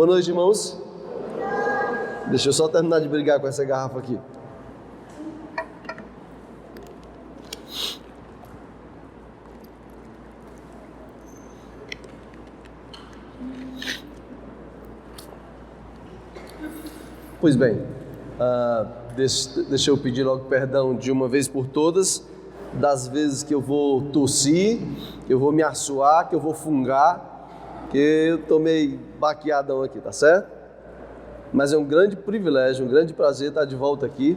Boa noite, irmãos. Deixa eu só terminar de brigar com essa garrafa aqui. Pois bem, deixa eu pedir logo perdão de uma vez por todas, das vezes que eu vou tossir, que eu vou me assoar, que eu vou fungar, que eu tô meio baqueadão aqui, tá certo? Mas é um grande privilégio, um grande prazer estar de volta aqui.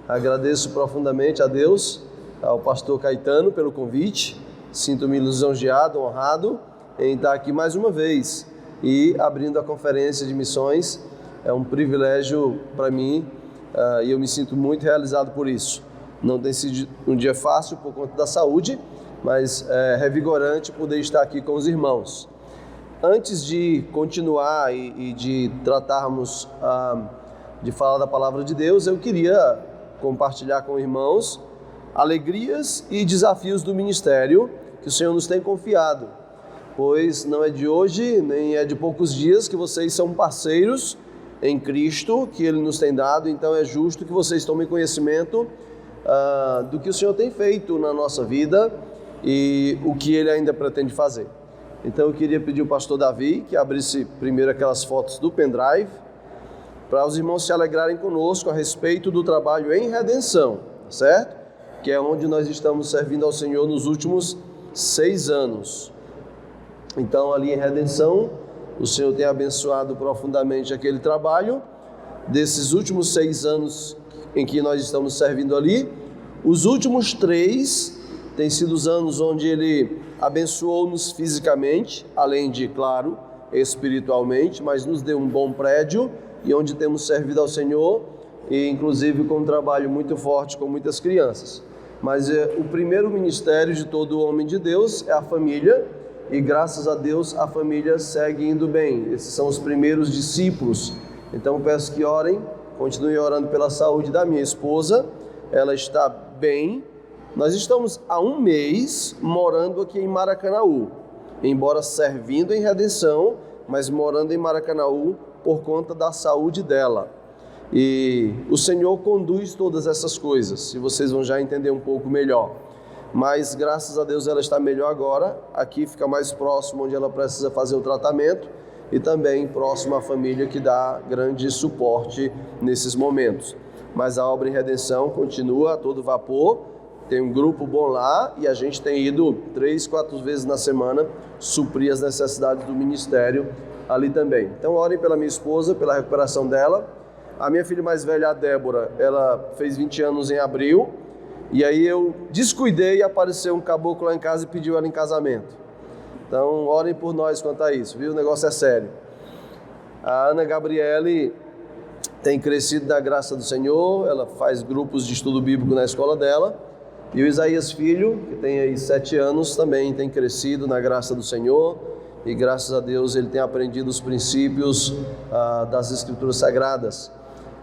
Agradeço profundamente a Deus, ao pastor Caetano pelo convite. Sinto-me lisonjeado, honrado em estar aqui mais uma vez e abrindo a conferência de missões. É um privilégio para mim e eu me sinto muito realizado por isso. Não tem sido um dia fácil por conta da saúde, mas é revigorante poder estar aqui com os irmãos. Antes de continuar e de tratarmos, de falar da palavra de Deus, eu queria compartilhar com irmãos alegrias e desafios do ministério que o Senhor nos tem confiado, pois não é de hoje, nem é de poucos dias que vocês são parceiros em Cristo, que Ele nos tem dado, então é justo que vocês tomem conhecimento do que o Senhor tem feito na nossa vida e o que Ele ainda pretende fazer. Então eu queria pedir ao pastor Davi que abrisse primeiro aquelas fotos do pendrive, para os irmãos se alegrarem conosco a respeito do trabalho em redenção, certo? Que é onde nós estamos servindo ao Senhor nos últimos 6 anos. Então ali em redenção, o Senhor tem abençoado profundamente aquele trabalho. Desses últimos 6 anos em que nós estamos servindo ali, os últimos 3 têm sido os anos onde Ele abençoou-nos fisicamente, além de, claro, espiritualmente, mas nos deu um bom prédio e onde temos servido ao Senhor, e inclusive com um trabalho muito forte com muitas crianças. Mas o primeiro ministério de todo homem de Deus é a família, e graças a Deus a família segue indo bem. Esses são os primeiros discípulos. Então peço que orem, continuem orando pela saúde da minha esposa, ela está bem. Nós estamos há 1 mês morando aqui em Maracanaú, embora servindo em redenção, mas morando em Maracanaú por conta da saúde dela. E o Senhor conduz todas essas coisas, e vocês vão já entender um pouco melhor. Mas graças a Deus ela está melhor agora, aqui fica mais próximo onde ela precisa fazer o tratamento e também próximo à família que dá grande suporte nesses momentos. Mas a obra em redenção continua a todo vapor. Tem um grupo bom lá e a gente tem ido 3, 4 vezes na semana suprir as necessidades do ministério ali também. Então orem pela minha esposa, pela recuperação dela. A minha filha mais velha, a Débora, ela fez 20 anos em abril e aí eu descuidei e apareceu um caboclo lá em casa e pediu ela em casamento. Então orem por nós quanto a isso, viu? O negócio é sério. A Ana Gabriele tem crescido na graça do Senhor, ela faz grupos de estudo bíblico na escola dela. E o Isaías Filho, que tem aí 7 anos, também tem crescido na graça do Senhor e graças a Deus ele tem aprendido os princípios das Escrituras Sagradas.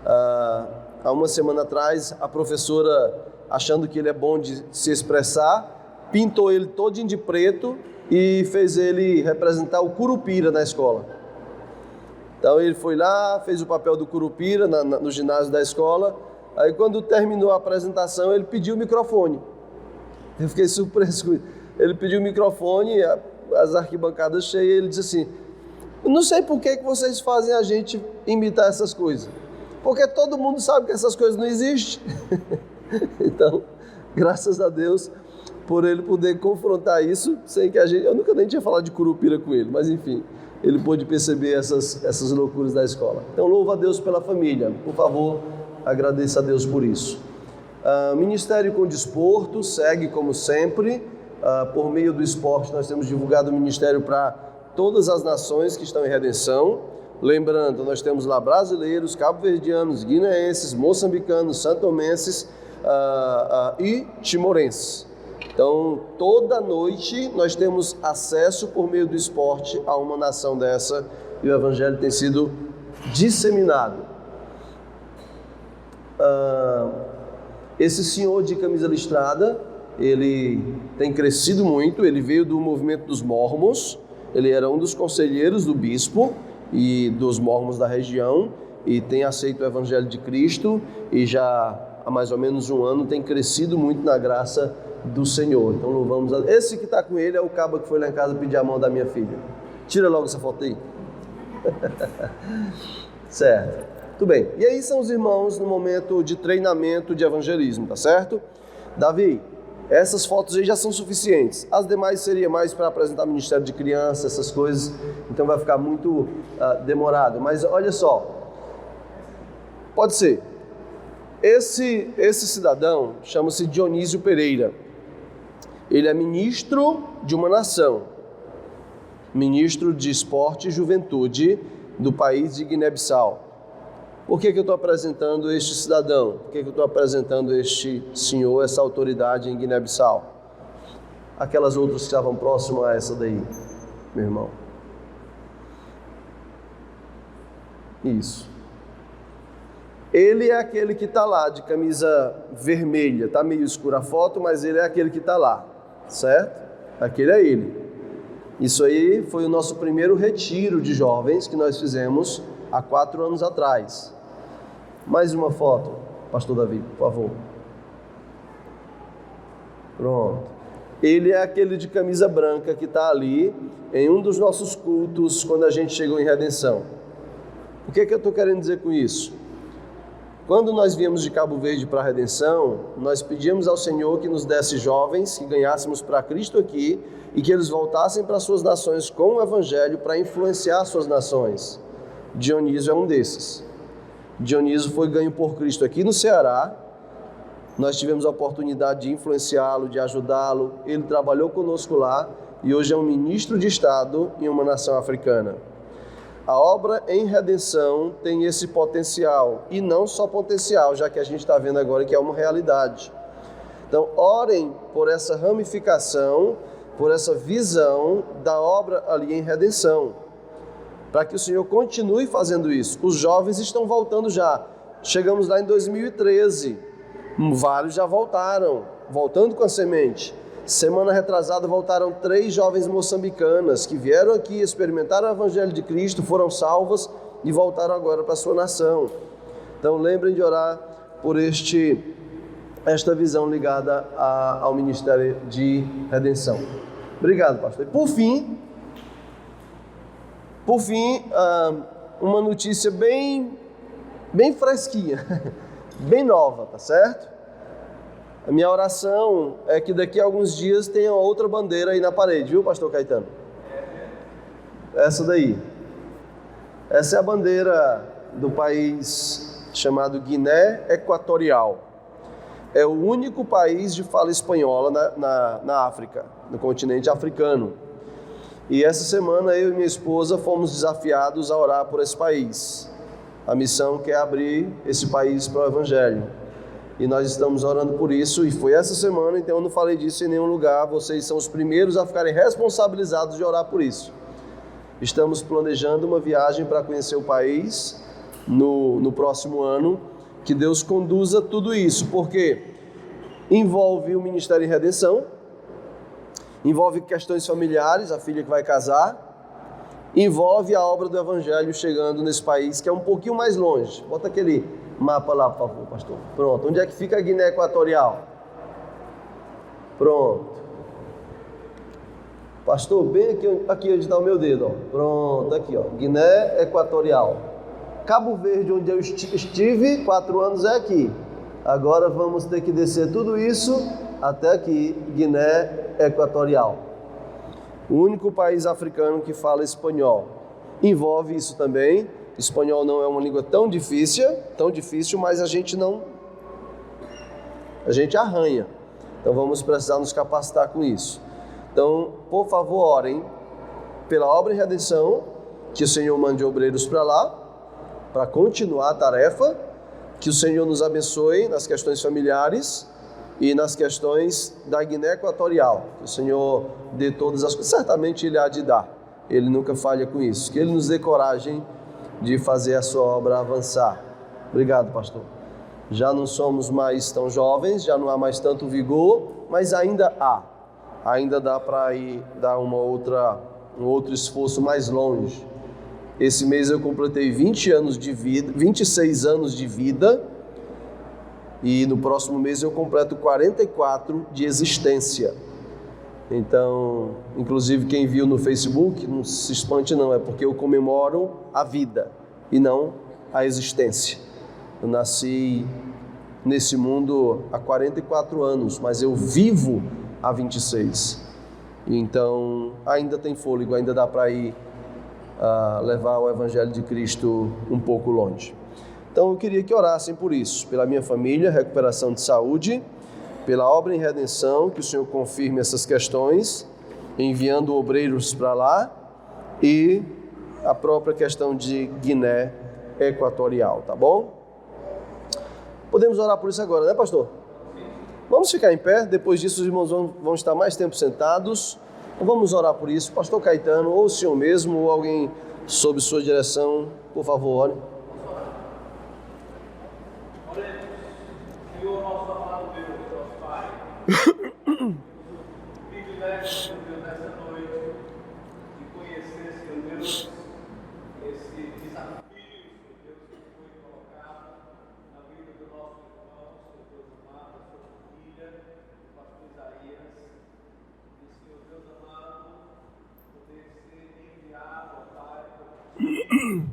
Há uma semana atrás, a professora, achando que ele é bom de se expressar, pintou ele todinho de preto e fez ele representar o Curupira na escola. Então ele foi lá, fez o papel do Curupira no ginásio da escola. Aí quando terminou a apresentação, ele pediu o microfone. Eu fiquei surpreso com isso. Ele pediu o microfone, as arquibancadas cheias, ele disse assim: não sei por que vocês fazem a gente imitar essas coisas. Porque todo mundo sabe que essas coisas não existem. Então, graças a Deus, por ele poder confrontar isso, sem que eu nunca nem tinha falado de Curupira com ele, mas enfim, ele pôde perceber essas loucuras da escola. Então, louvo a Deus pela família. Por favor, agradeça a Deus por isso. Ministério com Desporto segue como sempre. Por meio do esporte nós temos divulgado o ministério para todas as nações que estão em redenção. Lembrando, nós temos lá brasileiros, cabo-verdianos, guineenses, moçambicanos, santomenses e timorenses. Então, toda noite nós temos acesso por meio do esporte a uma nação dessa e o evangelho tem sido disseminado. Esse senhor de camisa listrada, ele tem crescido muito, ele veio do movimento dos Mormons, ele era um dos conselheiros do bispo, e dos mormons da região, e tem aceito o Evangelho de Cristo, e já há mais ou menos um ano tem crescido muito na graça do Senhor. Então louvamos a... Esse que está com ele é o cabo que foi lá em casa pedir a mão da minha filha. Tira logo essa foto aí. Certo. Tudo bem. E aí são os irmãos no momento de treinamento de evangelismo, tá certo? Davi, essas fotos aí já são suficientes. As demais seria mais para apresentar ministério de criança, essas coisas. Então vai ficar muito demorado. Mas olha só. Pode ser. Esse cidadão chama-se Dionísio Pereira. Ele é ministro de uma nação. Ministro de Esporte e Juventude do país de Guiné-Bissau. Por que eu estou apresentando este cidadão? Por que eu estou apresentando este senhor, essa autoridade em Guiné-Bissau? Aquelas outras que estavam próximas a essa daí, meu irmão. Isso. Ele é aquele que está lá, de camisa vermelha. Está meio escura a foto, mas ele é aquele que está lá, certo? Aquele é ele. Isso aí foi o nosso primeiro retiro de jovens que nós fizemos há 4 anos atrás. Mais uma foto, pastor Davi, por favor. Pronto. Ele é aquele de camisa branca que está ali em um dos nossos cultos quando a gente chegou em Redenção. O que eu estou querendo dizer com isso? Quando nós viemos de Cabo Verde para a Redenção, nós pedíamos ao Senhor que nos desse jovens, que ganhássemos para Cristo aqui e que eles voltassem para suas nações com o Evangelho para influenciar suas nações. Dionísio é um desses. Dionísio foi ganho por Cristo aqui no Ceará. Nós tivemos a oportunidade de influenciá-lo, de ajudá-lo. Ele trabalhou conosco lá e hoje é um ministro de Estado em uma nação africana. A obra em Redenção tem esse potencial, e não só potencial, já que a gente está vendo agora que é uma realidade. Então, orem por essa ramificação, por essa visão da obra ali em Redenção, para que o Senhor continue fazendo isso. Os jovens estão voltando já. Chegamos lá em 2013, vários já voltaram, voltando com a semente. Semana retrasada voltaram 3 jovens moçambicanas que vieram aqui, experimentaram o Evangelho de Cristo, foram salvas e voltaram agora para a sua nação. Então lembrem de orar por esta visão ligada ao Ministério de Redenção. Obrigado, pastor. E por fim, uma notícia bem fresquinha, bem nova, tá certo? A minha oração é que daqui a alguns dias tenha outra bandeira aí na parede, viu, pastor Caetano? Essa daí. Essa é a bandeira do país chamado Guiné Equatorial. É o único país de fala espanhola na África, no continente africano. E essa semana eu e minha esposa fomos desafiados a orar por esse país. A missão que é abrir esse país para o Evangelho. E nós estamos orando por isso, e foi essa semana, então eu não falei disso em nenhum lugar, vocês são os primeiros a ficarem responsabilizados de orar por isso. Estamos planejando uma viagem para conhecer o país no próximo ano, que Deus conduza tudo isso, porque envolve o Ministério em Redenção, envolve questões familiares, a filha que vai casar, envolve a obra do Evangelho chegando nesse país, que é um pouquinho mais longe. Bota aquele mapa lá, por favor, pastor. Pronto. Onde é que fica a Guiné Equatorial? Pronto. Pastor, bem aqui onde está o meu dedo, ó. Pronto, aqui, ó. Guiné Equatorial. Cabo Verde, onde eu estive 4 anos, é aqui. Agora vamos ter que descer tudo isso até aqui, Guiné Equatorial. O único país africano que fala espanhol. Envolve isso também. Espanhol não é uma língua tão difícil, mas a gente arranha. Então vamos precisar nos capacitar com isso. Então, por favor, orem pela obra em Redenção, que o Senhor mande obreiros para lá, para continuar a tarefa, que o Senhor nos abençoe nas questões familiares e nas questões da Guiné Equatorial. Que o Senhor dê todas as coisas, certamente Ele há de dar, Ele nunca falha com isso. Que Ele nos dê coragem de fazer a sua obra avançar. Obrigado, pastor. Já não somos mais tão jovens, já não há mais tanto vigor, mas ainda dá para ir dar um outro esforço mais longe. Esse mês eu completei 20 anos de vida, 26 anos de vida, e no próximo mês eu completo 44 de existência. Então, inclusive quem viu no Facebook, não se espante não, é porque eu comemoro a vida e não a existência. Eu nasci nesse mundo há 44 anos, mas eu vivo há 26. Então, ainda tem fôlego, ainda dá para ir levar o Evangelho de Cristo um pouco longe. Então, eu queria que orassem por isso, pela minha família, recuperação de saúde, pela obra em redenção, que o Senhor confirme essas questões, enviando obreiros para lá, e a própria questão de Guiné Equatorial, tá bom? Podemos orar por isso agora, né, pastor? Vamos ficar em pé, depois disso os irmãos vão estar mais tempo sentados. Vamos orar por isso. Pastor Caetano, ou o senhor mesmo, ou alguém sob sua direção, por favor, ore. Oremos, Senhor, nosso amado Deus, nosso Pai. Privilégio, Deus, nessa noite, de conhecer, Senhor Deus, esse desafio, Senhor Deus, que foi colocado na vida do nosso irmão, Senhor Deus amado, da sua família, do pastor Isaías. E, Senhor Deus amado, poder ser enviado, ó Pai, por Deus.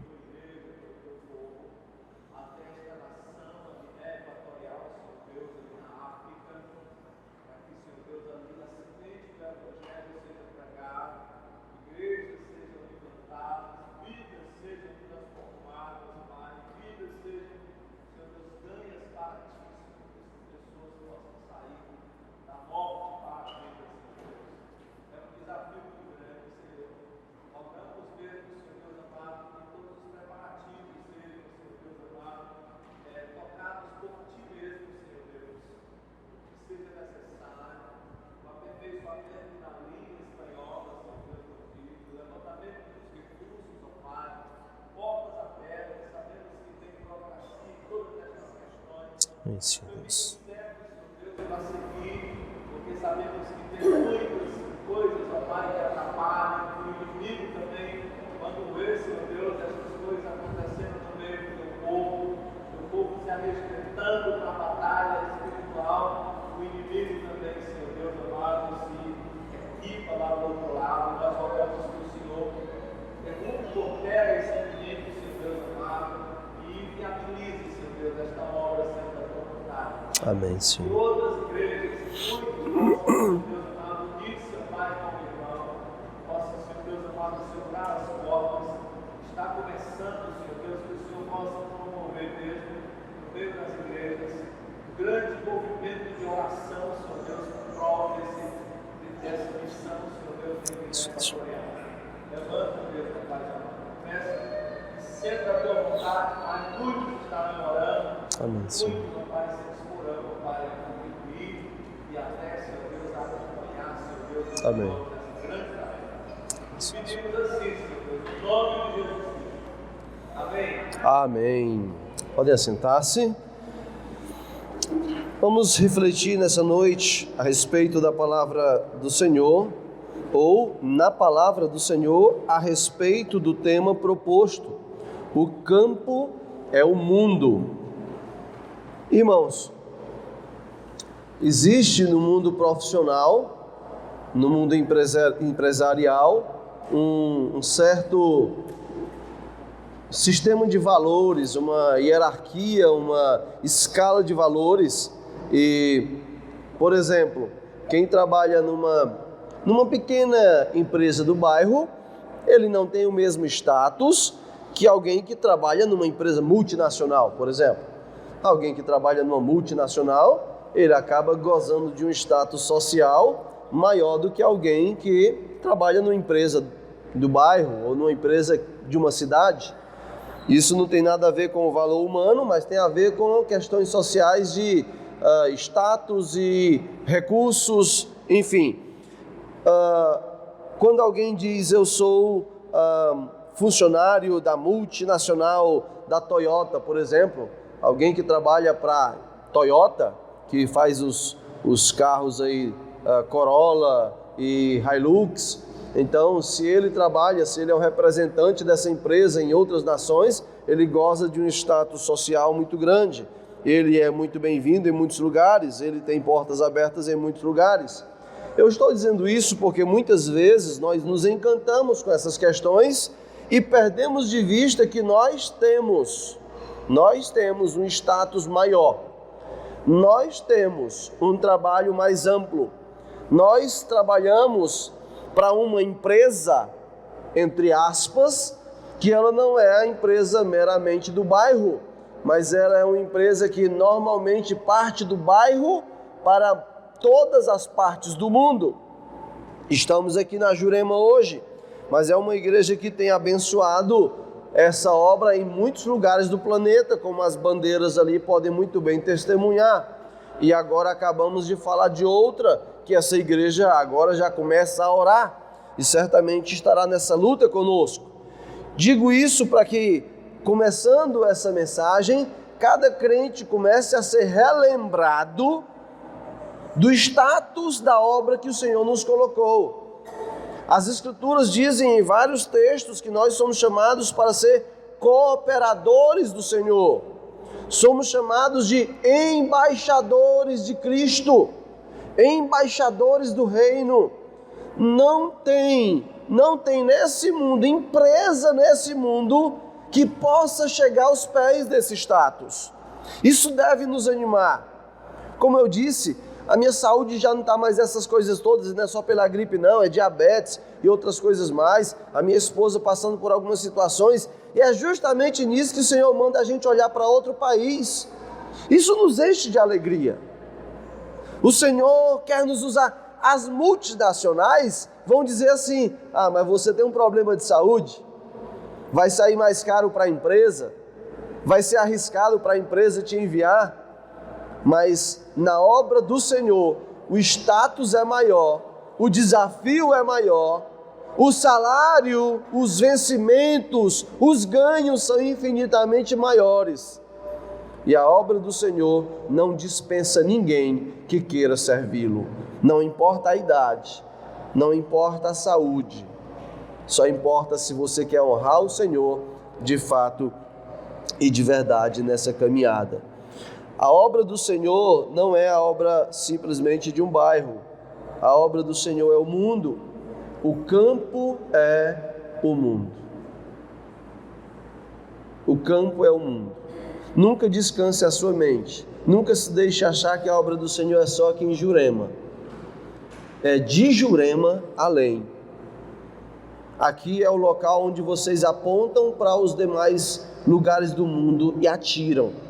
Para seguir, porque sabemos que tem muitas coisas, ó Pai, que atrapalham, que o inimigo também, quando vê, Senhor Deus, essas coisas acontecendo no meio do povo se arrestando para a batalha espiritual, o inimigo também, Senhor Deus amado, se equipa lá do outro lado. Nós rogamos que o Senhor derrube por terra esse inimigo, Senhor Deus amado, e viabilize, Senhor Deus, esta obra sempre. Amém, Senhor. E outras igrejas, muitos possam, Deus amado, unir-se, Pai, com o irmão, possa, Senhor Deus amado, segurar as portas, está começando, Senhor Deus, que o Senhor possa promover mesmo, no meio das igrejas, um grande movimento de oração, Senhor Deus, em prol dessa missão, Senhor Deus, de Guiné Equatorial. Levanta, Deus, Pai, peço que senta a tua vontade, Pai, muitos estarão orando, Amém, Senhor. muitos, Pai, Pai, contribuir e até, Senhor Deus, acompanhar, Senhor Deus, amém. Nessa grande tarefa. Pedimos assim, Senhor Deus, em nome de Jesus. Amém. Amém. Podem assentar-se. Vamos refletir nessa noite a respeito da palavra do Senhor, ou na palavra do Senhor a respeito do tema proposto. O campo é o mundo. Irmãos, existe no mundo profissional, no mundo empresarial, um certo sistema de valores, uma hierarquia, uma escala de valores. E, por exemplo, quem trabalha numa pequena empresa do bairro, ele não tem o mesmo status que alguém que trabalha numa empresa multinacional, por exemplo. Alguém que trabalha numa multinacional, ele acaba gozando de um status social maior do que alguém que trabalha numa empresa do bairro ou numa empresa de uma cidade. Isso não tem nada a ver com o valor humano, mas tem a ver com questões sociais de status e recursos, enfim. Quando alguém diz eu sou funcionário da multinacional da Toyota, por exemplo, alguém que trabalha para Toyota, que faz os carros aí, Corolla e Hilux, Então, se ele trabalha, se ele é um representante dessa empresa em outras nações, ele goza de um status social muito grande. Ele é muito bem-vindo em muitos lugares, ele tem portas abertas em muitos lugares. Eu estou dizendo isso porque muitas vezes nós nos encantamos com essas questões e perdemos de vista que nós temos um status maior, nós temos um trabalho mais amplo, nós trabalhamos para uma empresa, entre aspas, que ela não é a empresa meramente do bairro, mas ela é uma empresa que normalmente parte do bairro para todas as partes do mundo. Estamos aqui na Jurema hoje, mas é uma igreja que tem abençoado essa obra em muitos lugares do planeta, como as bandeiras ali podem muito bem testemunhar. E agora acabamos de falar de outra, que essa igreja agora já começa a orar e certamente estará nessa luta conosco. Digo isso para que, começando essa mensagem, cada crente comece a ser relembrado do status da obra que o Senhor nos colocou. As Escrituras dizem em vários textos que nós somos chamados para ser cooperadores do Senhor. Somos chamados de embaixadores de Cristo, embaixadores do reino. Não tem nesse mundo, empresa nesse mundo que possa chegar aos pés desse status. Isso deve nos animar. Como eu disse, a minha saúde já não está mais essas coisas todas, não é só pela gripe não, é diabetes e outras coisas mais. A minha esposa passando por algumas situações, e é justamente nisso que o Senhor manda a gente olhar para outro país. Isso nos enche de alegria. O Senhor quer nos usar. As multinacionais vão dizer assim: ah, mas você tem um problema de saúde, vai sair mais caro para a empresa, vai ser arriscado para a empresa te enviar. Mas na obra do Senhor, o status é maior, o desafio é maior, o salário, os vencimentos, os ganhos são infinitamente maiores. E a obra do Senhor não dispensa ninguém que queira servi-lo. Não importa a idade, não importa a saúde, só importa se você quer honrar o Senhor de fato e de verdade nessa caminhada. A obra do Senhor não é a obra simplesmente de um bairro. A obra do Senhor é o mundo. O campo é o mundo. O campo é o mundo. Nunca descanse a sua mente. Nunca se deixe achar que a obra do Senhor é só aqui em Jurema. É de Jurema além. Aqui é o local onde vocês apontam para os demais lugares do mundo e atiram.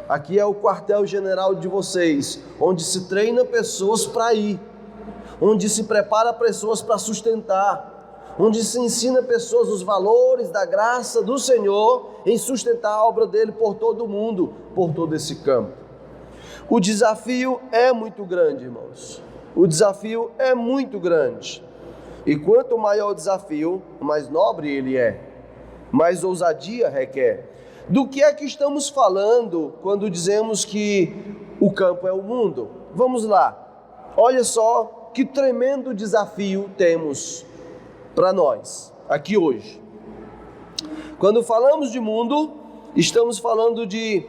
Aqui é o quartel-general de vocês, onde se treina pessoas para ir, onde se prepara pessoas para sustentar, onde se ensina pessoas os valores da graça do Senhor em sustentar a obra dele por todo o mundo, por todo esse campo. O desafio é muito grande, irmãos. O desafio é muito grande. E quanto maior o desafio, mais nobre ele é, mais ousadia requer. Do que é que estamos falando quando dizemos que o campo é o mundo? Vamos lá. Olha só que tremendo desafio temos para nós aqui hoje. Quando falamos de mundo, estamos falando de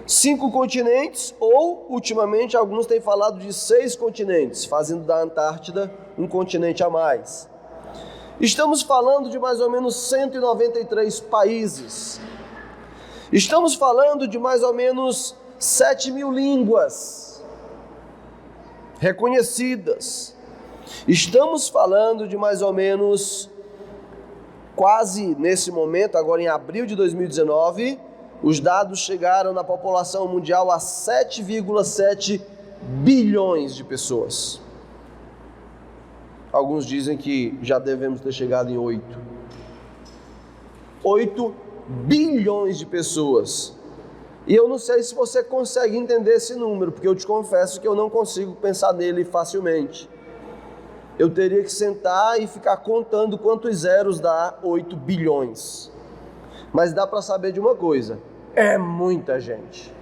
5 continentes, ou ultimamente alguns têm falado de 6 continentes, fazendo da Antártida um continente a mais. Estamos falando de mais ou menos 193 países. Estamos falando de mais ou menos 7.000 línguas reconhecidas. Estamos falando de mais ou menos, quase nesse momento, agora em abril de 2019, os dados chegaram na população mundial a 7,7 bilhões de pessoas. Alguns dizem que já devemos ter chegado em 8 bilhões de pessoas. E eu não sei se você consegue entender esse número, porque eu te confesso que eu não consigo pensar nele facilmente. Eu teria que sentar e ficar contando quantos zeros dá 8 bilhões. Mas dá para saber de uma coisa: é muita gente.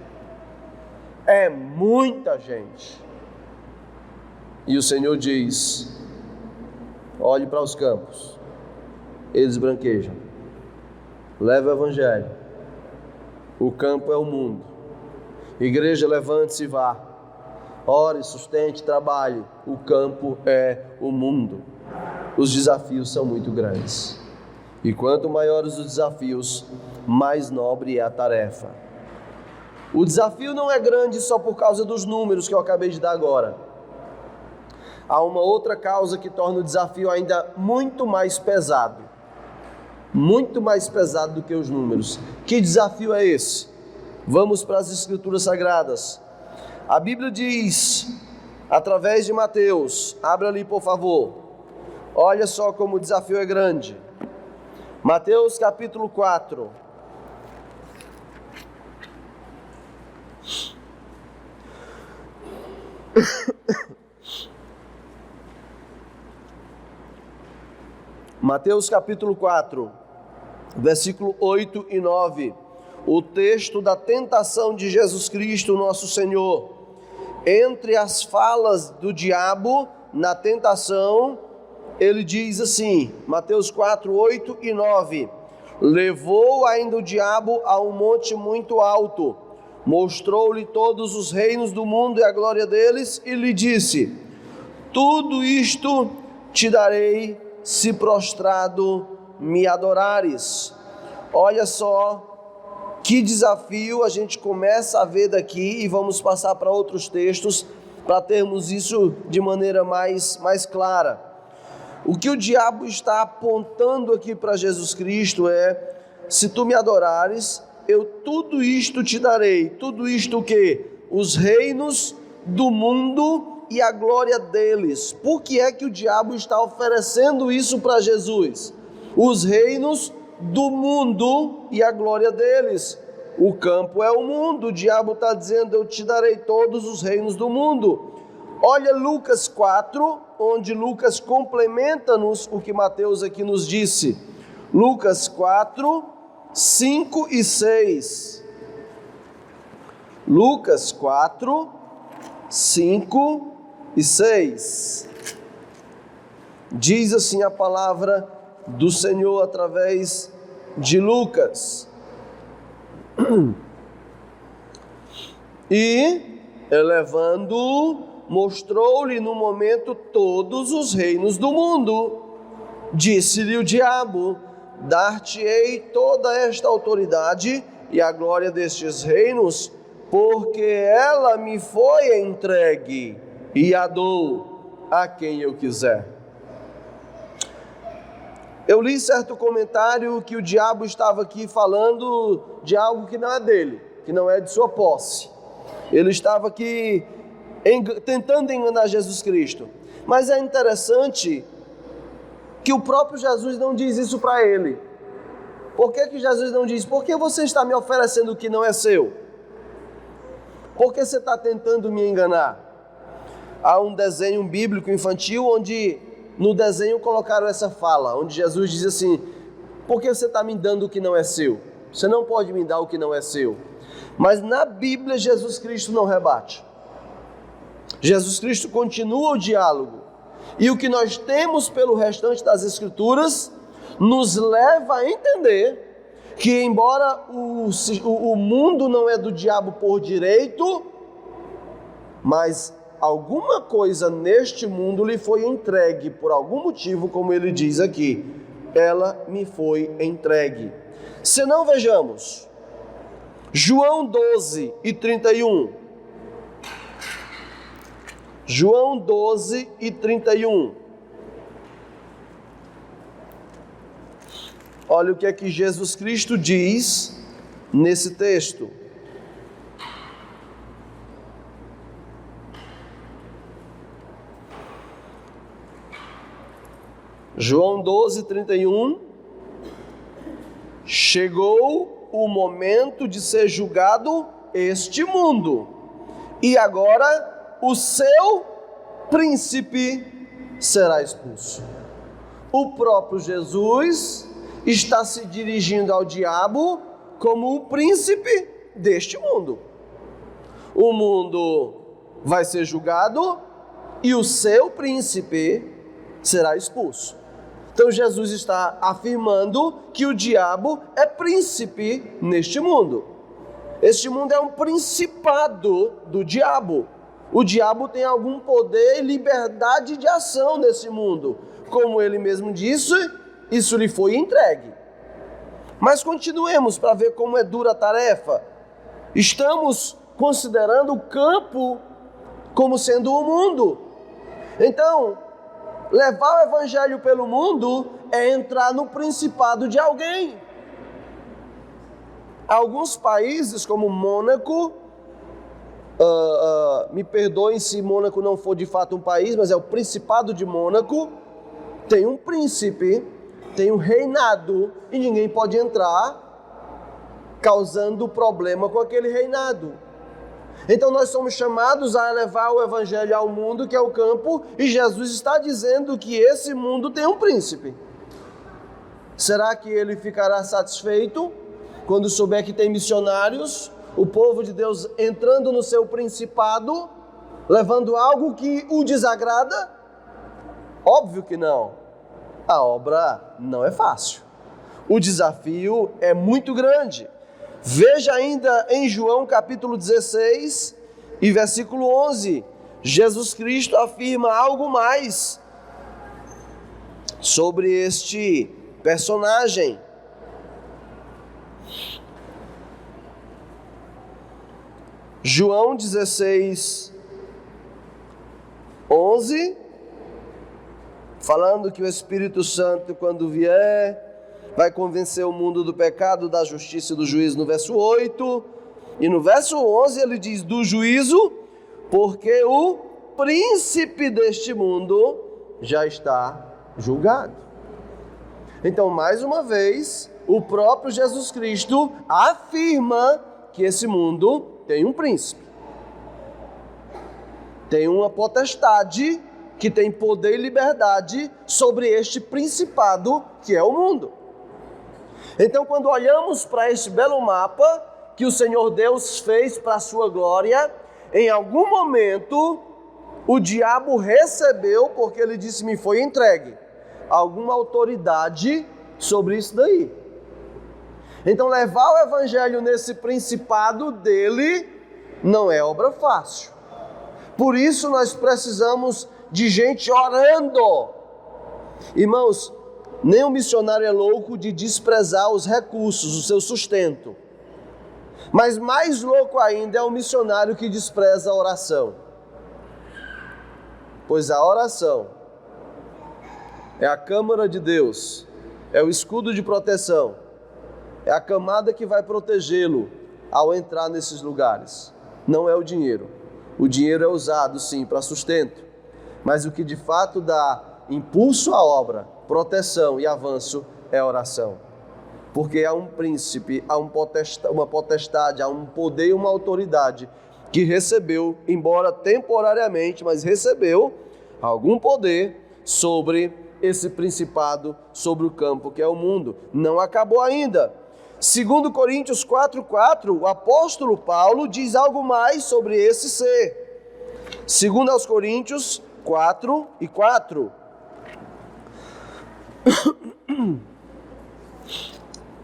É muita gente. E o Senhor diz: Olhe para os campos, eles branquejam. Leve o evangelho. O campo é o mundo. Igreja, levante-se e vá. Ore, sustente, trabalhe. O campo é o mundo. Os desafios são muito grandes. E quanto maiores os desafios, mais nobre é a tarefa. O desafio não é grande só por causa dos números que eu acabei de dar agora. Há uma outra causa que torna o desafio ainda muito mais pesado. Muito mais pesado do que os números. Que desafio é esse? Vamos para as Escrituras Sagradas. A Bíblia diz, através de Mateus, abra ali por favor. Olha só como o desafio é grande. Mateus capítulo 4. Mateus capítulo 4, versículo 8 e 9. O texto da tentação de Jesus Cristo, nosso Senhor. Entre as falas do diabo na tentação, ele diz assim, Mateus 4, 8 e 9. Levou ainda o diabo a um monte muito alto, mostrou-lhe todos os reinos do mundo e a glória deles, e lhe disse: tudo isto te darei, se prostrado me adorares. Olha só que desafio a gente começa a ver daqui, e vamos passar para outros textos para termos isso de maneira mais clara. O que o diabo está apontando aqui para Jesus Cristo é: se tu me adorares, eu tudo isto te darei. Tudo isto o quê? Os reinos do mundo e a glória deles. Por que é que o diabo está oferecendo isso para Jesus? Os reinos do mundo e a glória deles. O campo é o mundo. O diabo está dizendo: eu te darei todos os reinos do mundo. Olha Lucas 4, onde Lucas complementa-nos o que Mateus aqui nos disse. Lucas 4, 5 e 6. Lucas 4, 5 e 6. Diz assim a palavra do Senhor através de Lucas. E, elevando-o, mostrou-lhe no momento todos os reinos do mundo. Disse-lhe o diabo: dar-te-ei toda esta autoridade e a glória destes reinos, porque ela me foi entregue, e a dou a quem eu quiser. Eu li certo comentário que o diabo estava aqui falando de algo que não é dele, que não é de sua posse. Ele estava aqui tentando enganar Jesus Cristo. Mas é interessante que o próprio Jesus não diz isso para ele. Por que Jesus não diz: por que você está me oferecendo o que não é seu? Por que você está tentando me enganar? Há um desenho bíblico infantil onde no desenho colocaram essa fala, onde Jesus diz assim: por que você está me dando o que não é seu? Você não pode me dar o que não é seu. Mas na Bíblia Jesus Cristo não rebate. Jesus Cristo continua o diálogo. E o que nós temos pelo restante das Escrituras nos leva a entender que, embora o mundo não é do diabo por direito, mas alguma coisa neste mundo lhe foi entregue por algum motivo, como ele diz aqui: ela me foi entregue. Se não, vejamos João 12 e 31. João 12 e 31. Olha o que é que Jesus Cristo diz nesse texto. João 12, 31. Chegou o momento de ser julgado este mundo, e agora o seu príncipe será expulso. O próprio Jesus está se dirigindo ao diabo como o príncipe deste mundo. O mundo vai ser julgado e o seu príncipe será expulso. Então Jesus está afirmando que o diabo é príncipe neste mundo. Este mundo é um principado do diabo. O diabo tem algum poder e liberdade de ação nesse mundo. Como ele mesmo disse, isso lhe foi entregue. Mas continuemos para ver como é dura a tarefa. Estamos considerando o campo como sendo o mundo. Então, levar o evangelho pelo mundo é entrar no principado de alguém. Alguns países, como Mônaco, me perdoem se Mônaco não for de fato um país, mas é o Principado de Mônaco, tem um príncipe, tem um reinado, e ninguém pode entrar causando problema com aquele reinado. Então nós somos chamados a levar o evangelho ao mundo, que é o campo, e Jesus está dizendo que esse mundo tem um príncipe. Será que ele ficará satisfeito quando souber que tem missionários, o povo de Deus entrando no seu principado, levando algo que o desagrada? Óbvio que não. A obra não é fácil. O desafio é muito grande. Veja ainda em João capítulo 16 e versículo 11, Jesus Cristo afirma algo mais sobre este personagem. João 16, 11, falando que o Espírito Santo, quando vier, vai convencer o mundo do pecado, da justiça e do juízo, no verso 8. E no verso 11 ele diz do juízo, porque o príncipe deste mundo já está julgado. Então, mais uma vez, o próprio Jesus Cristo afirma que esse mundo tem um príncipe. Tem uma potestade que tem poder e liberdade sobre este principado que é o mundo. Então, quando olhamos para este belo mapa que o Senhor Deus fez para a sua glória, em algum momento o diabo recebeu, porque ele disse, me foi entregue, alguma autoridade sobre isso daí. Então, levar o evangelho nesse principado dele não é obra fácil. Por isso nós precisamos de gente orando. Irmãos, nenhum missionário é louco de desprezar os recursos, o seu sustento. Mas mais louco ainda é o missionário que despreza a oração. Pois a oração é a câmara de Deus, é o escudo de proteção, é a camada que vai protegê-lo ao entrar nesses lugares. Não é o dinheiro. O dinheiro é usado, sim, para sustento. Mas o que de fato dá impulso à obra, proteção e avanço é a oração. Porque há um príncipe, há uma potestade, há um poder e uma autoridade que recebeu, embora temporariamente, mas recebeu algum poder sobre esse principado, sobre o campo que é o mundo. Não acabou ainda. 2 Coríntios 4,4, o apóstolo Paulo diz algo mais sobre esse ser. 2 Coríntios 4:4.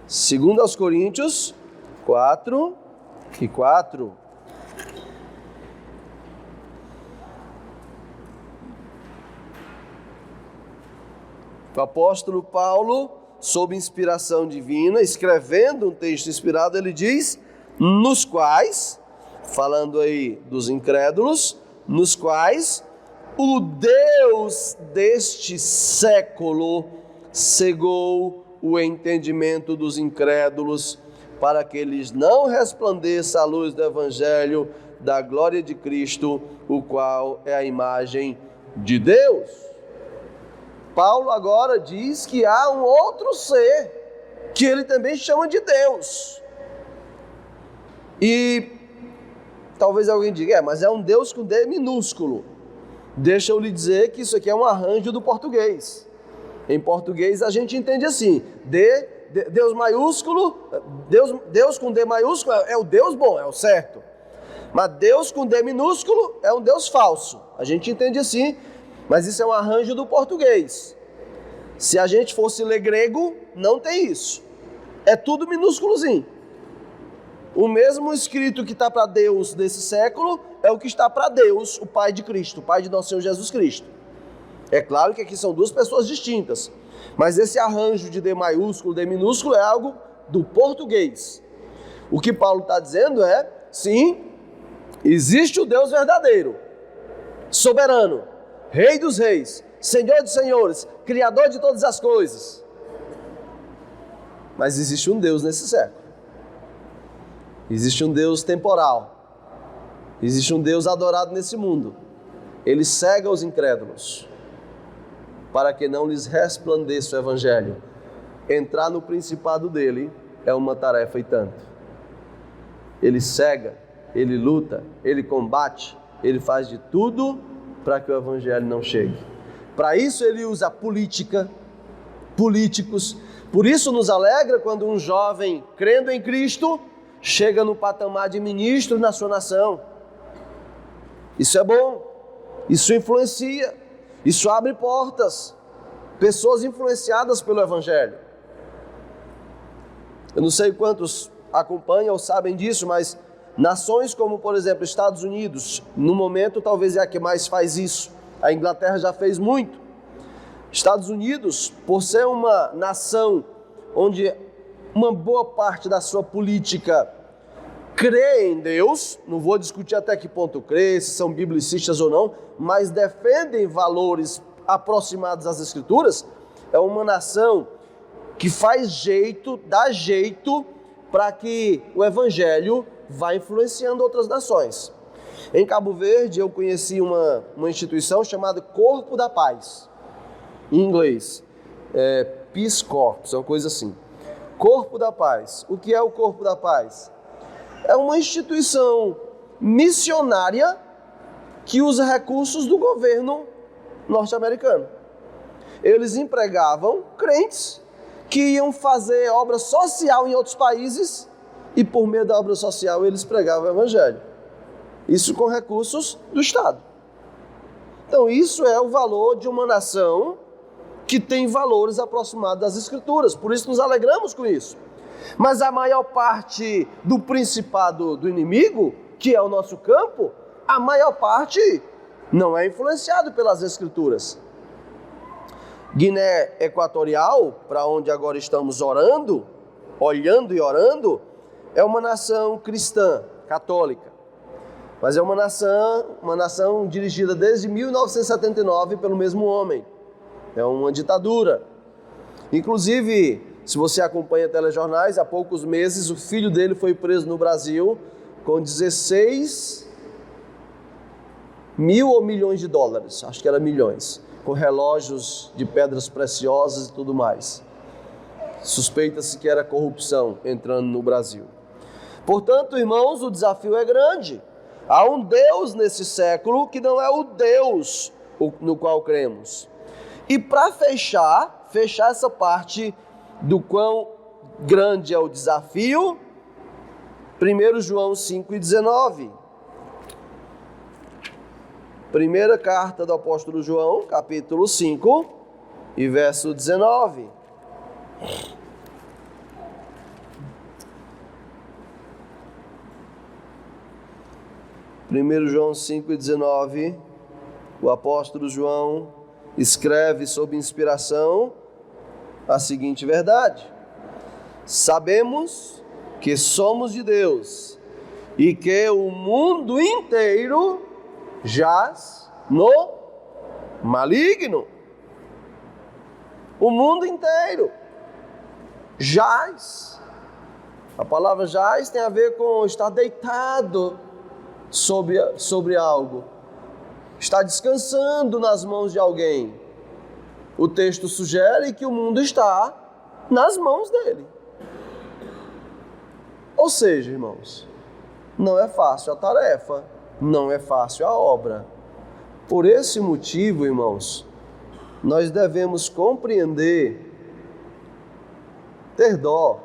2 Coríntios 4:4. O apóstolo Paulo, sob inspiração divina, escrevendo um texto inspirado, ele diz, nos quais, falando aí dos incrédulos, nos quais o Deus deste século cegou o entendimento dos incrédulos, para que eles não resplandeça a luz do Evangelho da glória de Cristo, o qual é a imagem de Deus. Paulo agora diz que há um outro ser, que ele também chama de Deus. E talvez alguém diga, mas é um Deus com D minúsculo. Deixa eu lhe dizer que isso aqui é um arranjo do português. Em português a gente entende assim, Deus maiúsculo, Deus com D maiúsculo é o Deus bom, é o certo. Mas Deus com D minúsculo é um Deus falso. A gente entende assim. Mas isso é um arranjo do português. Se a gente fosse ler grego, não tem isso. É tudo minúsculozinho. O mesmo escrito que está para Deus desse século é o que está para Deus, o Pai de Cristo, o Pai de nosso Senhor Jesus Cristo. É claro que aqui são duas pessoas distintas, mas esse arranjo de D maiúsculo, D minúsculo é algo do português. O que Paulo está dizendo é, sim, existe o Deus verdadeiro, soberano, Rei dos reis, Senhor dos senhores, Criador de todas as coisas. Mas existe um Deus nesse século. Existe um Deus temporal. Existe um Deus adorado nesse mundo. Ele cega os incrédulos, para que não lhes resplandeça o Evangelho. Entrar no principado dele é uma tarefa e tanto. Ele cega, ele luta, ele combate, ele faz de tudo para que o Evangelho não chegue. Para isso ele usa política, políticos. Por isso nos alegra quando um jovem, crendo em Cristo, chega no patamar de ministro na sua nação. Isso é bom, isso influencia, isso abre portas, pessoas influenciadas pelo Evangelho. Eu não sei quantos acompanham ou sabem disso, mas nações como, por exemplo, Estados Unidos, no momento talvez é a que mais faz isso. A Inglaterra já fez muito. Estados Unidos, por ser uma nação onde uma boa parte da sua política crê em Deus, não vou discutir até que ponto crê, se são biblicistas ou não, mas defendem valores aproximados às Escrituras, é uma nação que faz jeito, dá jeito para que o Evangelho vá influenciando outras nações. Em Cabo Verde eu conheci uma instituição chamada Corpo da Paz, em inglês, Peace Corps, é uma coisa assim. Corpo da Paz. O que é o Corpo da Paz? É uma instituição missionária que usa recursos do governo norte-americano. Eles empregavam crentes que iam fazer obra social em outros países e por meio da obra social eles pregavam o Evangelho. Isso com recursos do Estado. Então isso é o valor de uma nação que tem valores aproximados das Escrituras. Por isso nos alegramos com isso. Mas a maior parte do principado do inimigo, que é o nosso campo, a maior parte não é influenciado pelas Escrituras. Guiné Equatorial, para onde agora estamos orando, olhando e orando, é uma nação cristã, católica. Mas é uma nação dirigida desde 1979 pelo mesmo homem. É uma ditadura. Inclusive, se você acompanha telejornais, há poucos meses o filho dele foi preso no Brasil com 16 mil ou milhões de dólares, acho que era milhões, com relógios de pedras preciosas e tudo mais. Suspeita-se que era corrupção entrando no Brasil. Portanto, irmãos, o desafio é grande. Há um Deus nesse século que não é o Deus no qual cremos. E para fechar essa parte do quão grande é o desafio, 1 João 5,19. Primeira carta do apóstolo João, capítulo 5 e verso 19. Primeiro João 5,19, o apóstolo João escreve sob inspiração a seguinte verdade: sabemos que somos de Deus e que o mundo inteiro jaz no maligno. O mundo inteiro jaz. A palavra jaz tem a ver com estar deitado sobre algo, está descansando nas mãos de alguém. O texto sugere que o mundo está nas mãos dele. Ou seja, irmãos, não é fácil a tarefa, não é fácil a obra. Por esse motivo, irmãos, nós devemos compreender, ter dó,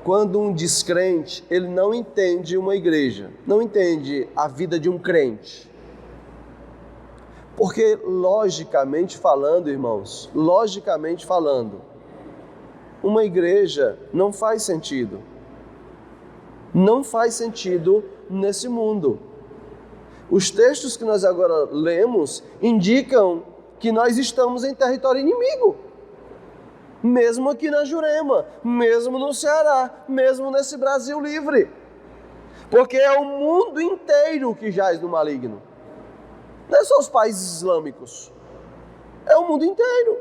quando um descrente, ele não entende uma igreja, não entende a vida de um crente. Porque, logicamente falando, irmãos, logicamente falando, uma igreja não faz sentido. Não faz sentido nesse mundo. Os textos que nós agora lemos indicam que nós estamos em território inimigo. Mesmo aqui na Jurema, mesmo no Ceará, mesmo nesse Brasil livre. Porque é o mundo inteiro que jaz no maligno. Não é só os países islâmicos. É o mundo inteiro.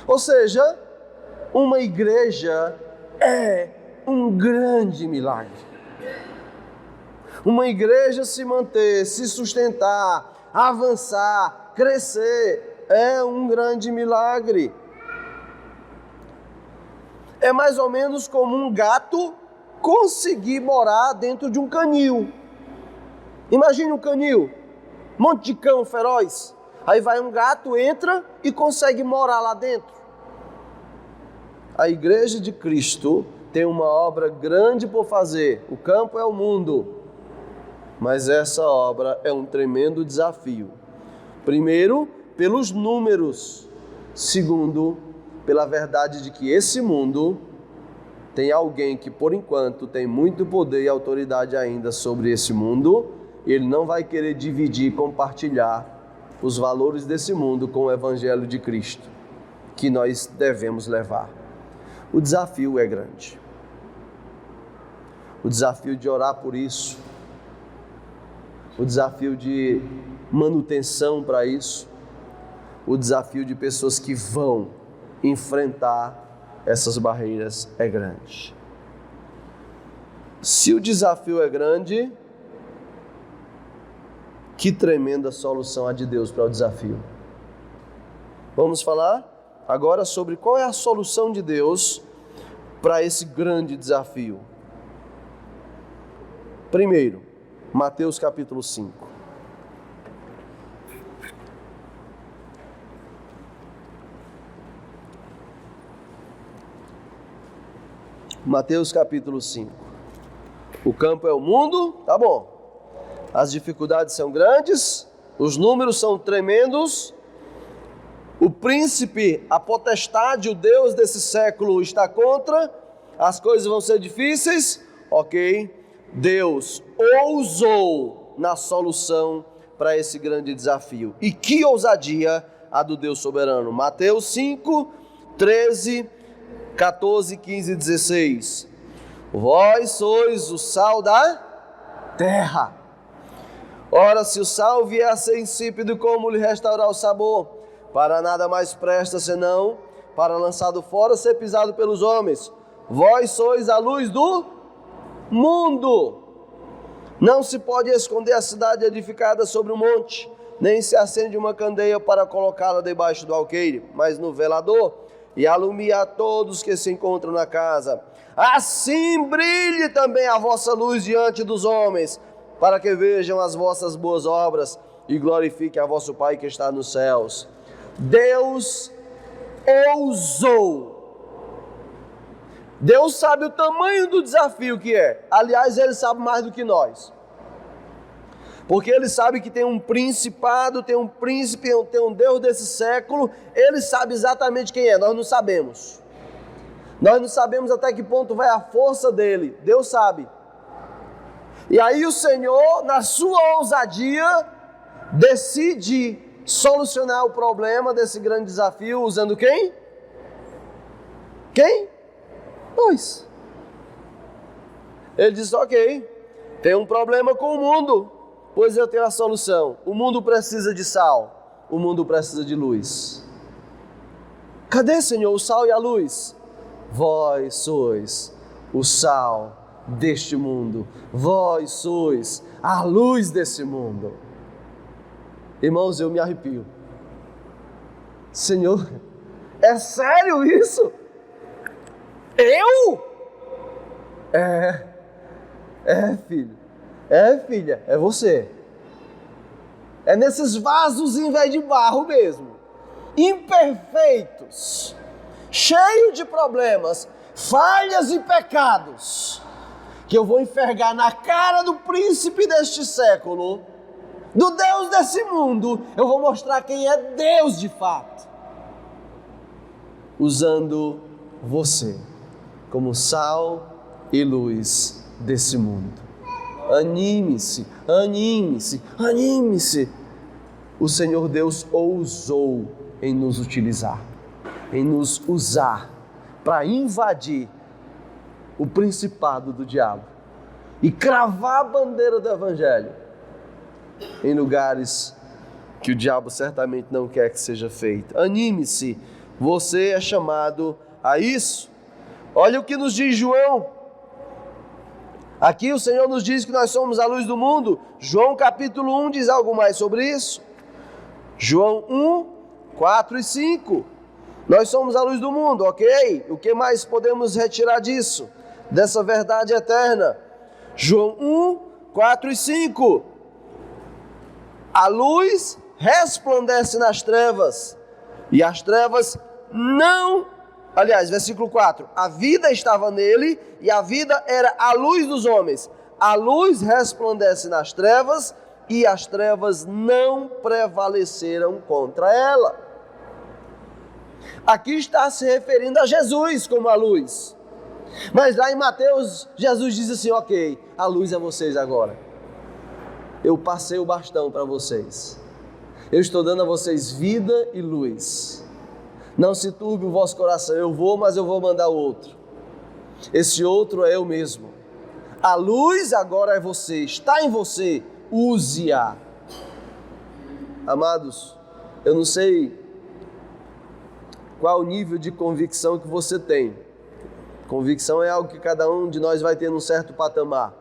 Ou seja, uma igreja é um grande milagre. Uma igreja se manter, se sustentar, avançar, crescer, é um grande milagre. É mais ou menos como um gato conseguir morar dentro de um canil. Imagine um canil, um monte de cão feroz. Aí vai um gato, entra e consegue morar lá dentro. A igreja de Cristo tem uma obra grande por fazer. O campo é o mundo. Mas essa obra é um tremendo desafio. Primeiro, pelos números. Segundo, pela verdade de que esse mundo tem alguém que, por enquanto, tem muito poder e autoridade ainda sobre esse mundo. E ele não vai querer dividir e compartilhar os valores desse mundo com o Evangelho de Cristo, que nós devemos levar. O desafio é grande. O desafio de orar por isso. O desafio de manutenção para isso. O desafio de pessoas que vão enfrentar essas barreiras é grande. Se o desafio é grande, que tremenda solução há de Deus para o desafio. Vamos falar agora sobre qual é a solução de Deus para esse grande desafio. Primeiro, Mateus capítulo 5. Mateus capítulo 5. O campo é o mundo, tá bom. As dificuldades são grandes, os números são tremendos. O príncipe, a potestade, o Deus desse século está contra. As coisas vão ser difíceis. Ok. Deus ousou na solução para esse grande desafio. E que ousadia a do Deus soberano. Mateus 5, 13, 14, 15 e 16. Vós sois o sal da terra. Ora, se o sal vier a ser insípido, como lhe restaurar o sabor? Para nada mais presta, senão para lançado fora, ser pisado pelos homens. Vós sois a luz do mundo. Não se pode esconder a cidade edificada sobre um monte, nem se acende uma candeia para colocá-la debaixo do alqueire, mas no velador, e alumia a todos que se encontram na casa. Assim brilhe também a vossa luz diante dos homens, para que vejam as vossas boas obras e glorifiquem a vosso Pai que está nos céus. Deus ousou. Deus sabe o tamanho do desafio que é. Aliás, Ele sabe mais do que nós. Porque Ele sabe que tem um principado, tem um príncipe, tem um Deus desse século. Ele sabe exatamente quem é, nós não sabemos. Nós não sabemos até que ponto vai a força dele. Deus sabe. E aí o Senhor, na sua ousadia, decide solucionar o problema desse grande desafio usando quem? Quem? Nós. Ele diz, ok, tem um problema com o mundo, pois eu tenho a solução. O mundo precisa de sal, o mundo precisa de luz. Cadê, Senhor, o sal e a luz? Vós sois o sal deste mundo, vós sois a luz desse mundo. Irmãos, eu me arrepio. Senhor, é sério isso? Eu? Filho. Filha, é você. É nesses vasos em vez de barro mesmo. Imperfeitos. Cheio de problemas, falhas e pecados. Que eu vou enfergar na cara do príncipe deste século. do Deus desse mundo, eu vou mostrar quem é Deus de fato, usando você como sal e luz desse mundo. Anime-se, anime-se, anime-se. O Senhor Deus ousou em nos utilizar, em nos usar para invadir o principado do diabo e cravar a bandeira do Evangelho em lugares que o diabo certamente não quer que seja feito. Anime-se, você é chamado a isso. Olha o que nos diz João. Aqui o Senhor nos diz que nós somos a luz do mundo. João capítulo 1 diz algo mais sobre isso. João 1, 4 e 5. Nós somos a luz do mundo, ok? O que mais podemos retirar disso? Dessa verdade eterna. João 1, 4 e 5. A luz resplandece nas trevas, e as trevas não... Aliás, versículo 4. A vida estava nele, e a vida era a luz dos homens. A luz resplandece nas trevas, e as trevas não prevaleceram contra ela. Aqui está se referindo a Jesus como a luz. Mas lá em Mateus, Jesus diz assim, ok, a luz é vocês agora. Eu passei o bastão para vocês. Eu estou dando a vocês vida e luz. Não se turbe o vosso coração, eu vou, mas eu vou mandar outro. Esse outro é eu mesmo. A luz agora é você, está em você, use-a. Amados, eu não sei qual o nível de convicção que você tem. Convicção é algo que cada um de nós vai ter num certo patamar.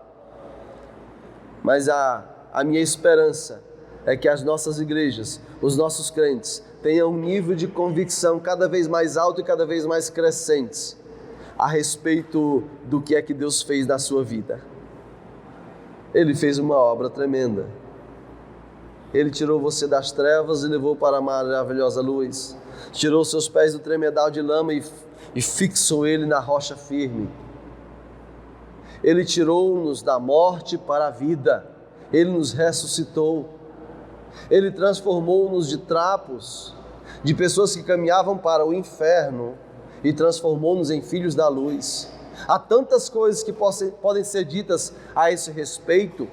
Mas a minha esperança é que as nossas igrejas, os nossos crentes, tenham um nível de convicção cada vez mais alto e cada vez mais crescentes a respeito do que é que Deus fez na sua vida. Ele fez uma obra tremenda. Ele tirou você das trevas e levou para a maravilhosa luz. Tirou seus pés do tremedal de lama e fixou ele na rocha firme. Ele tirou-nos da morte para a vida. Ele nos ressuscitou. Ele transformou-nos de trapos, de pessoas que caminhavam para o inferno, e transformou-nos em filhos da luz. Há tantas coisas que podem ser ditas a esse respeito,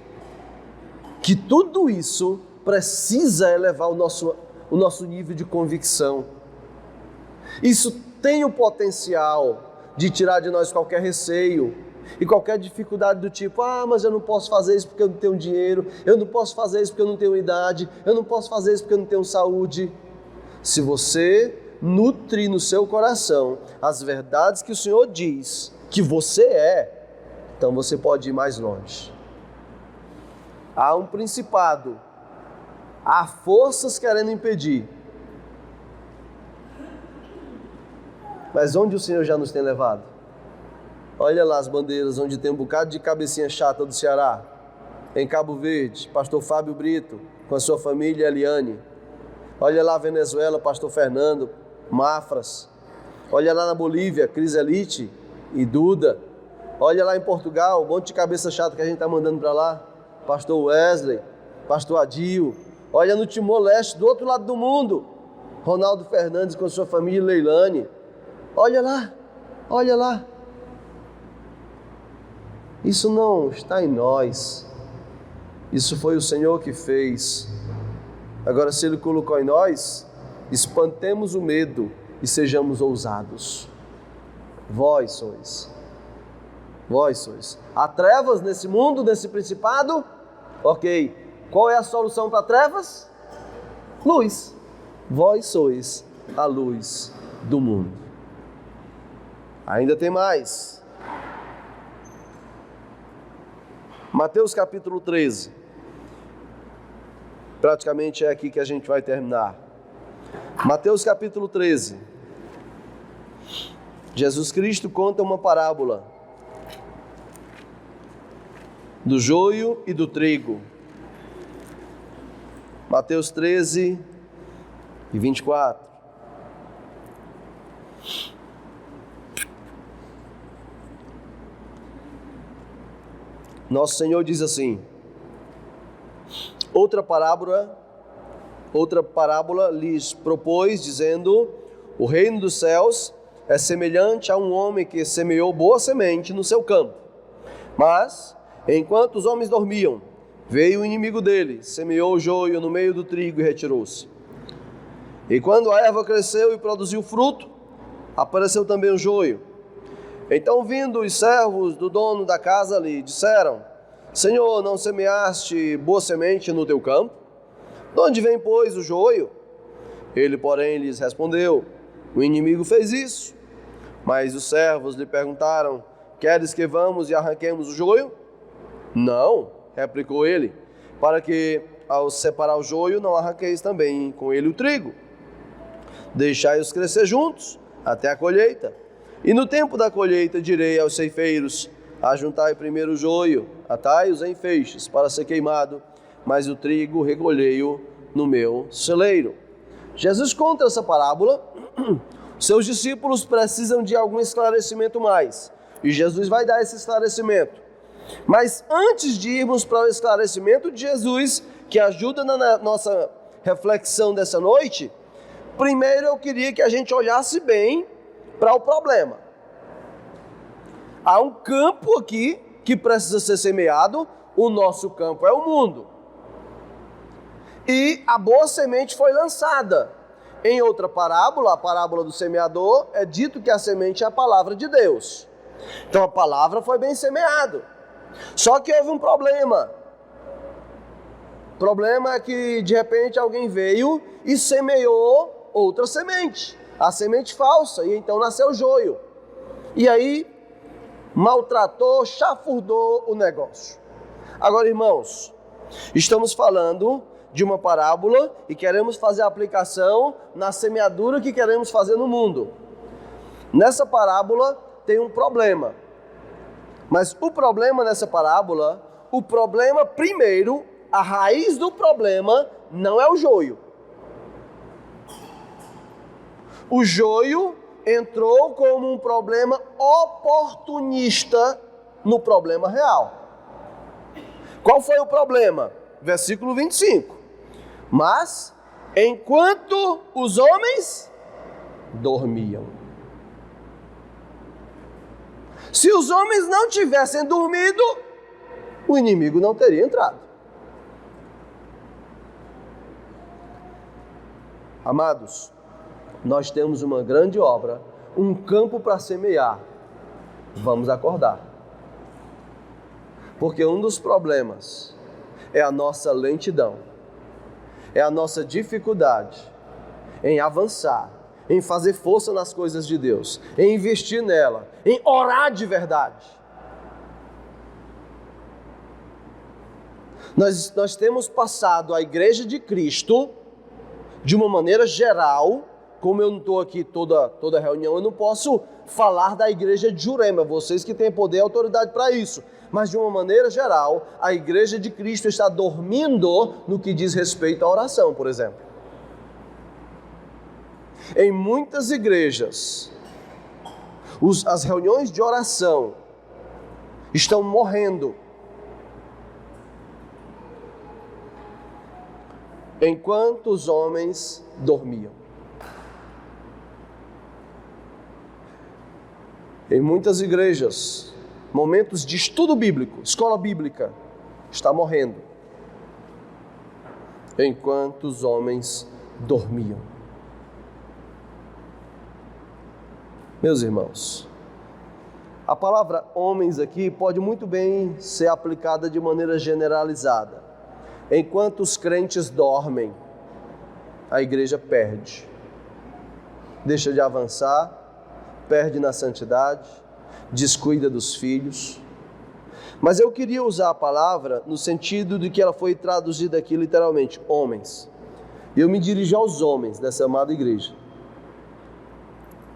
que tudo isso precisa elevar o nosso nível de convicção. Isso tem o potencial de tirar de nós qualquer receio e qualquer dificuldade do tipo, mas eu não posso fazer isso porque eu não tenho dinheiro, eu não posso fazer isso porque eu não tenho idade, eu não posso fazer isso porque eu não tenho saúde. Se você nutre no seu coração as verdades que o Senhor diz que você é, então você pode ir mais longe. Há um principado, há forças querendo impedir. Mas onde o Senhor já nos tem levado? Olha lá as bandeiras, onde tem um bocado de cabecinha chata do Ceará. Em Cabo Verde, pastor Fábio Brito, com a sua família Eliane. Olha lá a Venezuela, pastor Fernando Mafras. Olha lá na Bolívia, Cris Elite e Duda. Olha lá em Portugal, um monte de cabeça chata que a gente está mandando para lá. Pastor Wesley, pastor Adil. Olha no Timor-Leste, do outro lado do mundo, Ronaldo Fernandes com a sua família Leilane. Olha lá, olha lá. Isso não está em nós. Isso foi o Senhor que fez. Agora, se Ele colocou em nós, espantemos o medo e sejamos ousados. Vós sois. Vós sois. Há trevas nesse mundo, nesse principado? Ok. Qual é a solução para trevas? Luz. Vós sois a luz do mundo. Ainda tem mais. Mateus capítulo 13. Praticamente é aqui que a gente vai terminar. Mateus capítulo 13. Jesus Cristo conta uma parábola do joio e do trigo. Mateus 13 e 24. Nosso Senhor diz assim: Outra parábola lhes propôs, dizendo: o reino dos céus é semelhante a um homem que semeou boa semente no seu campo. Mas, enquanto os homens dormiam, veio o inimigo dele, semeou o joio no meio do trigo e retirou-se. E quando a erva cresceu e produziu fruto, apareceu também o joio. Então, vindo os servos do dono da casa, lhe disseram: Senhor, não semeaste boa semente no teu campo? De onde vem, pois, o joio? Ele, porém, lhes respondeu: o inimigo fez isso. Mas os servos lhe perguntaram: queres que vamos e arranquemos o joio? Não, replicou ele, para que, ao separar o joio, não arranqueis também com ele o trigo. Deixai-os crescer juntos, até a colheita. E no tempo da colheita direi aos ceifeiros: ajuntai primeiro o joio, atai-os em feixes, para ser queimado, mas o trigo recolhei-o no meu celeiro. Jesus conta essa parábola. Seus discípulos precisam de algum esclarecimento mais, e Jesus vai dar esse esclarecimento. Mas antes de irmos para o esclarecimento de Jesus, que ajuda na nossa reflexão dessa noite, primeiro eu queria que a gente olhasse bem para o problema. Há um campo aqui que precisa ser semeado, o nosso campo é o mundo. E a boa semente foi lançada. Em outra parábola, a parábola do semeador, é dito que a semente é a palavra de Deus. Então a palavra foi bem semeada. Só que houve um problema. O problema é que de repente alguém veio e semeou outra semente. A semente falsa, e então nasceu o joio. E aí maltratou, chafurdou o negócio. Agora, irmãos, estamos falando de uma parábola e queremos fazer a aplicação na semeadura que queremos fazer no mundo. Nessa parábola tem um problema. Mas o problema nessa parábola, o problema primeiro, a raiz do problema não é o joio. O joio entrou como um problema oportunista no problema real. Qual foi o problema? Versículo 25. Mas, enquanto os homens dormiam. Se os homens não tivessem dormido, o inimigo não teria entrado. Amados, nós temos uma grande obra, um campo para semear. Vamos acordar. Porque um dos problemas é a nossa lentidão, é a nossa dificuldade em avançar, em fazer força nas coisas de Deus, em investir nela, em orar de verdade. Nós temos passado a Igreja de Cristo, de uma maneira geral, como eu não estou aqui toda reunião, eu não posso falar da Igreja de Jurema, vocês que têm poder e autoridade para isso. Mas de uma maneira geral, a Igreja de Cristo está dormindo no que diz respeito à oração, por exemplo. Em muitas igrejas, as reuniões de oração estão morrendo. Enquanto os homens dormiam. Em muitas igrejas, momentos de estudo bíblico, escola bíblica, está morrendo. Enquanto os homens dormiam. Meus irmãos, a palavra homens aqui pode muito bem ser aplicada de maneira generalizada. Enquanto os crentes dormem, a igreja perde. Deixa de avançar, perde na santidade, descuida dos filhos. Mas eu queria usar a palavra no sentido de que ela foi traduzida aqui literalmente, homens. E eu me dirijo aos homens dessa amada igreja.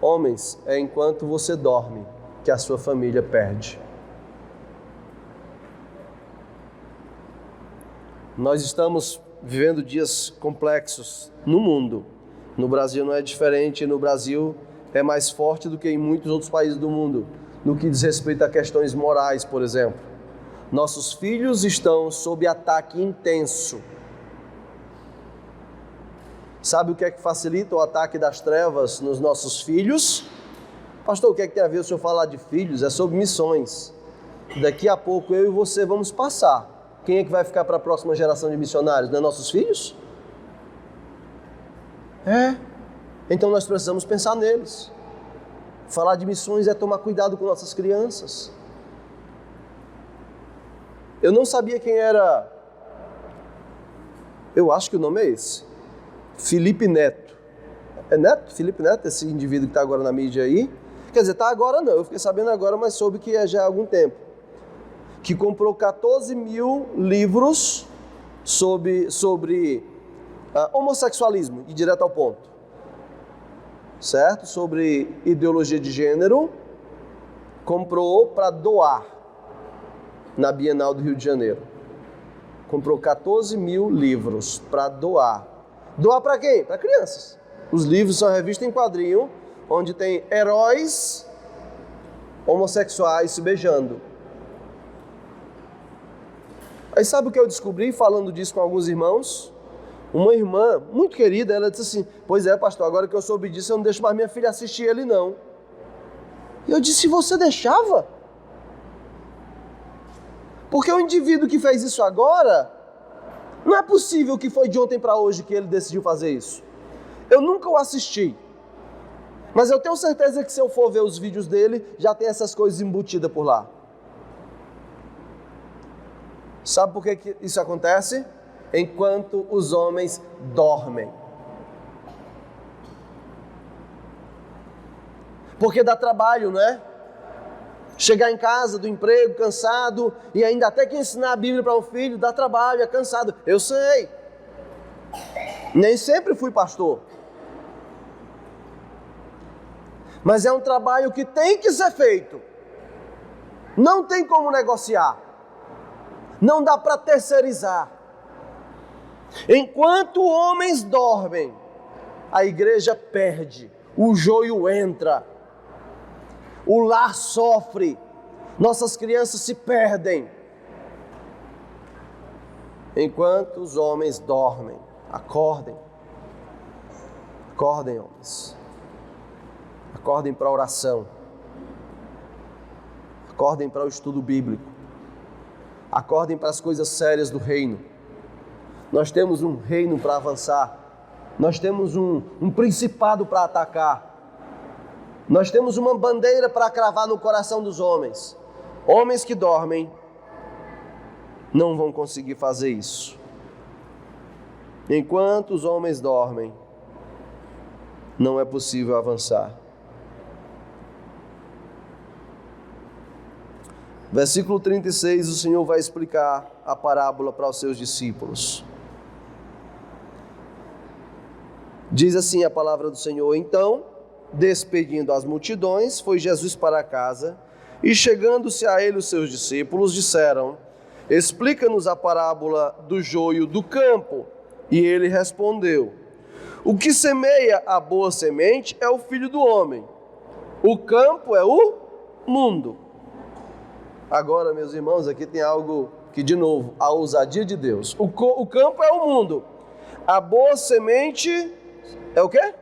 Homens, é enquanto você dorme que a sua família perde. Nós estamos vivendo dias complexos no mundo. No Brasil não é diferente, no Brasil é mais forte do que em muitos outros países do mundo, no que diz respeito a questões morais, por exemplo. Nossos filhos estão sob ataque intenso Sabe o que é que facilita o ataque das trevas nos nossos filhos? Pastor, o que é que tem a ver o senhor falar de filhos? É sobre missões. Daqui a pouco eu e você vamos passar. Quem é que vai ficar para a próxima geração de missionários? Não é nossos filhos? Então nós precisamos pensar neles. Falar de missões é tomar cuidado com nossas crianças. Eu não sabia quem era, eu acho que o nome é esse, Felipe Neto. É Neto? Felipe Neto, esse indivíduo que está agora na mídia aí. Quer dizer, está agora não, eu fiquei sabendo agora, mas soube que é já há algum tempo. Que comprou 14 mil livros sobre homossexualismo, e direto ao ponto. Certo? Sobre ideologia de gênero. Comprou para doar na Bienal do Rio de Janeiro. Comprou 14 mil livros para doar. Doar para quem? Para crianças. Os livros são revistas em quadrinho, onde tem heróis homossexuais se beijando. Aí sabe o que eu descobri falando disso com alguns irmãos? Uma irmã muito querida, ela disse assim: pois é, pastor, agora que eu soube disso, eu não deixo mais minha filha assistir ele não. E eu disse: você deixava? Porque o indivíduo que fez isso agora, não é possível que foi de ontem para hoje que ele decidiu fazer isso. Eu nunca o assisti, mas eu tenho certeza que se eu for ver os vídeos dele, já tem essas coisas embutidas por lá. Sabe por que isso acontece? Enquanto os homens dormem. Porque dá trabalho, né? Chegar em casa do emprego cansado e ainda até que ensinar a Bíblia para um filho, dá trabalho, é cansado. Eu sei. Nem sempre fui pastor. Mas é um trabalho que tem que ser feito. Não tem como negociar. Não dá para terceirizar. Enquanto homens dormem, a igreja perde, o joio entra, o lar sofre, nossas crianças se perdem. Enquanto os homens dormem, acordem. Acordem, homens. Acordem para a oração. Acordem para o estudo bíblico. Acordem para as coisas sérias do reino. Nós temos um reino para avançar. Nós temos um principado para atacar. Nós temos uma bandeira para cravar no coração dos homens. Homens que dormem não vão conseguir fazer isso. Enquanto os homens dormem, não é possível avançar. Versículo 36, o Senhor vai explicar a parábola para os seus discípulos. Diz assim a palavra do Senhor: então, despedindo as multidões, foi Jesus para casa, e chegando-se a ele os seus discípulos, disseram: explica-nos a parábola do joio do campo. E ele respondeu: o que semeia a boa semente é o Filho do Homem. O campo é o mundo. Agora, meus irmãos, aqui tem algo que, de novo, a ousadia de Deus. O campo é o mundo. A boa semente é o quê?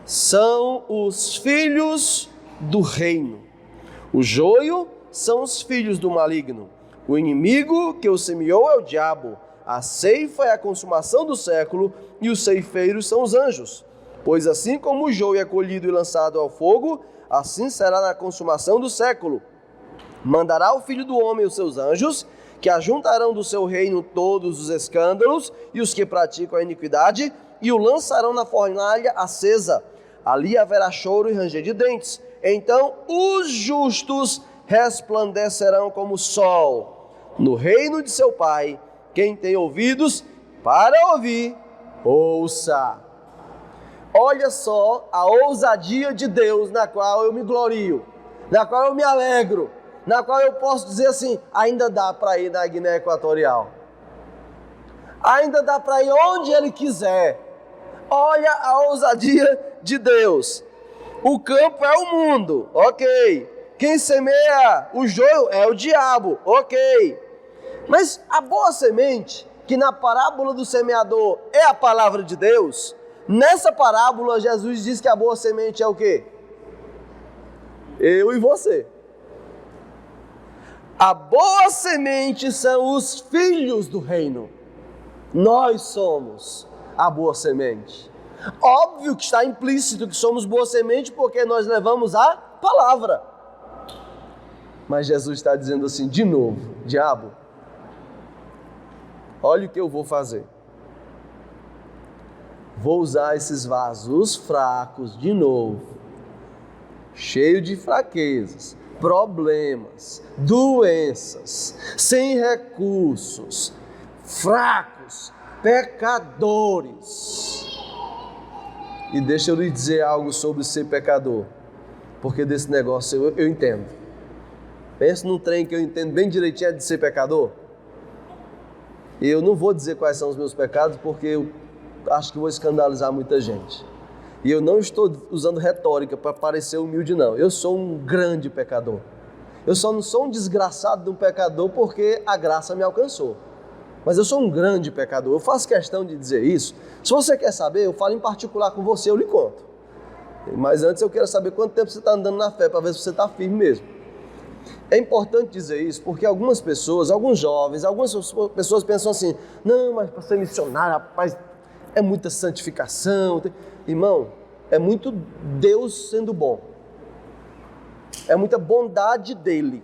São os filhos do reino. O joio são os filhos do maligno. O inimigo que o semeou é o diabo. A ceifa é a consumação do século e os ceifeiros são os anjos. Pois assim como o joio é colhido e lançado ao fogo, assim será na consumação do século. Mandará o Filho do Homem os seus anjos, que ajuntarão do seu reino todos os escândalos e os que praticam a iniquidade, e o lançarão na fornalha acesa. Ali haverá choro e ranger de dentes. Então os justos resplandecerão como o sol no reino de seu Pai. Quem tem ouvidos para ouvir, ouça. Olha só a ousadia de Deus na qual eu me glorio, na qual eu me alegro, na qual eu posso dizer assim: ainda dá para ir na Guiné Equatorial, ainda dá para ir onde Ele quiser. Olha a ousadia de Deus. O campo é o mundo, ok. Quem semeia o joio é o diabo, ok. Mas a boa semente que na parábola do semeador é a palavra de Deus, nessa parábola Jesus diz que a boa semente é o quê? Eu e você. A boa semente são os filhos do reino. Nós somos a boa semente. Óbvio que está implícito que somos boa semente porque nós levamos a palavra. Mas Jesus está dizendo assim, de novo, diabo, olha o que eu vou fazer. Vou usar esses vasos fracos de novo, cheio de fraquezas, problemas, doenças, sem recursos, fracos, pecadores. E deixa eu lhe dizer algo sobre ser pecador, porque desse negócio eu entendo. Pensa num trem que eu entendo bem direitinho de ser pecador. E eu não vou dizer quais são os meus pecados, porque eu acho que vou escandalizar muita gente. E eu não estou usando retórica para parecer humilde, não. Eu sou um grande pecador. Eu só não sou um desgraçado de um pecador porque a graça me alcançou. Mas eu sou um grande pecador. Eu faço questão de dizer isso. Se você quer saber, eu falo em particular com você, eu lhe conto. Mas antes eu quero saber quanto tempo você está andando na fé, para ver se você está firme mesmo. É importante dizer isso porque algumas pessoas, alguns jovens, algumas pessoas pensam assim, não, mas para ser missionário, rapaz, é muita santificação. Irmão, é muito Deus sendo bom. É muita bondade dele.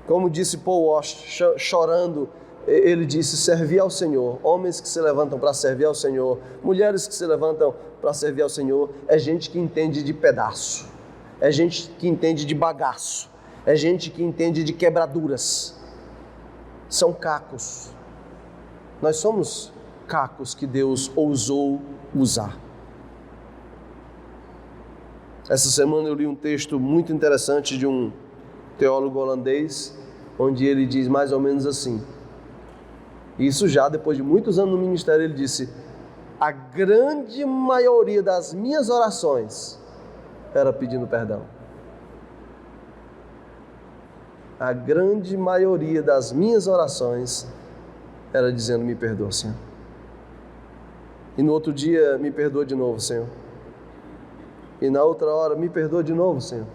Como disse Paul Walsh, chorando, ele disse, servir ao Senhor. Homens que se levantam para servir ao Senhor, mulheres que se levantam para servir ao Senhor, é gente que entende de pedaço, é gente que entende de bagaço, é gente que entende de quebraduras. São cacos. Nós somos cacos que Deus ousou usar. Essa semana eu li um texto muito interessante de um teólogo holandês, onde ele diz mais ou menos assim, isso já depois de muitos anos no ministério, ele disse, a grande maioria das minhas orações era pedindo perdão. A grande maioria das minhas orações era dizendo, me perdoa, Senhor. E no outro dia, me perdoa de novo, Senhor. E na outra hora, me perdoa de novo, Senhor.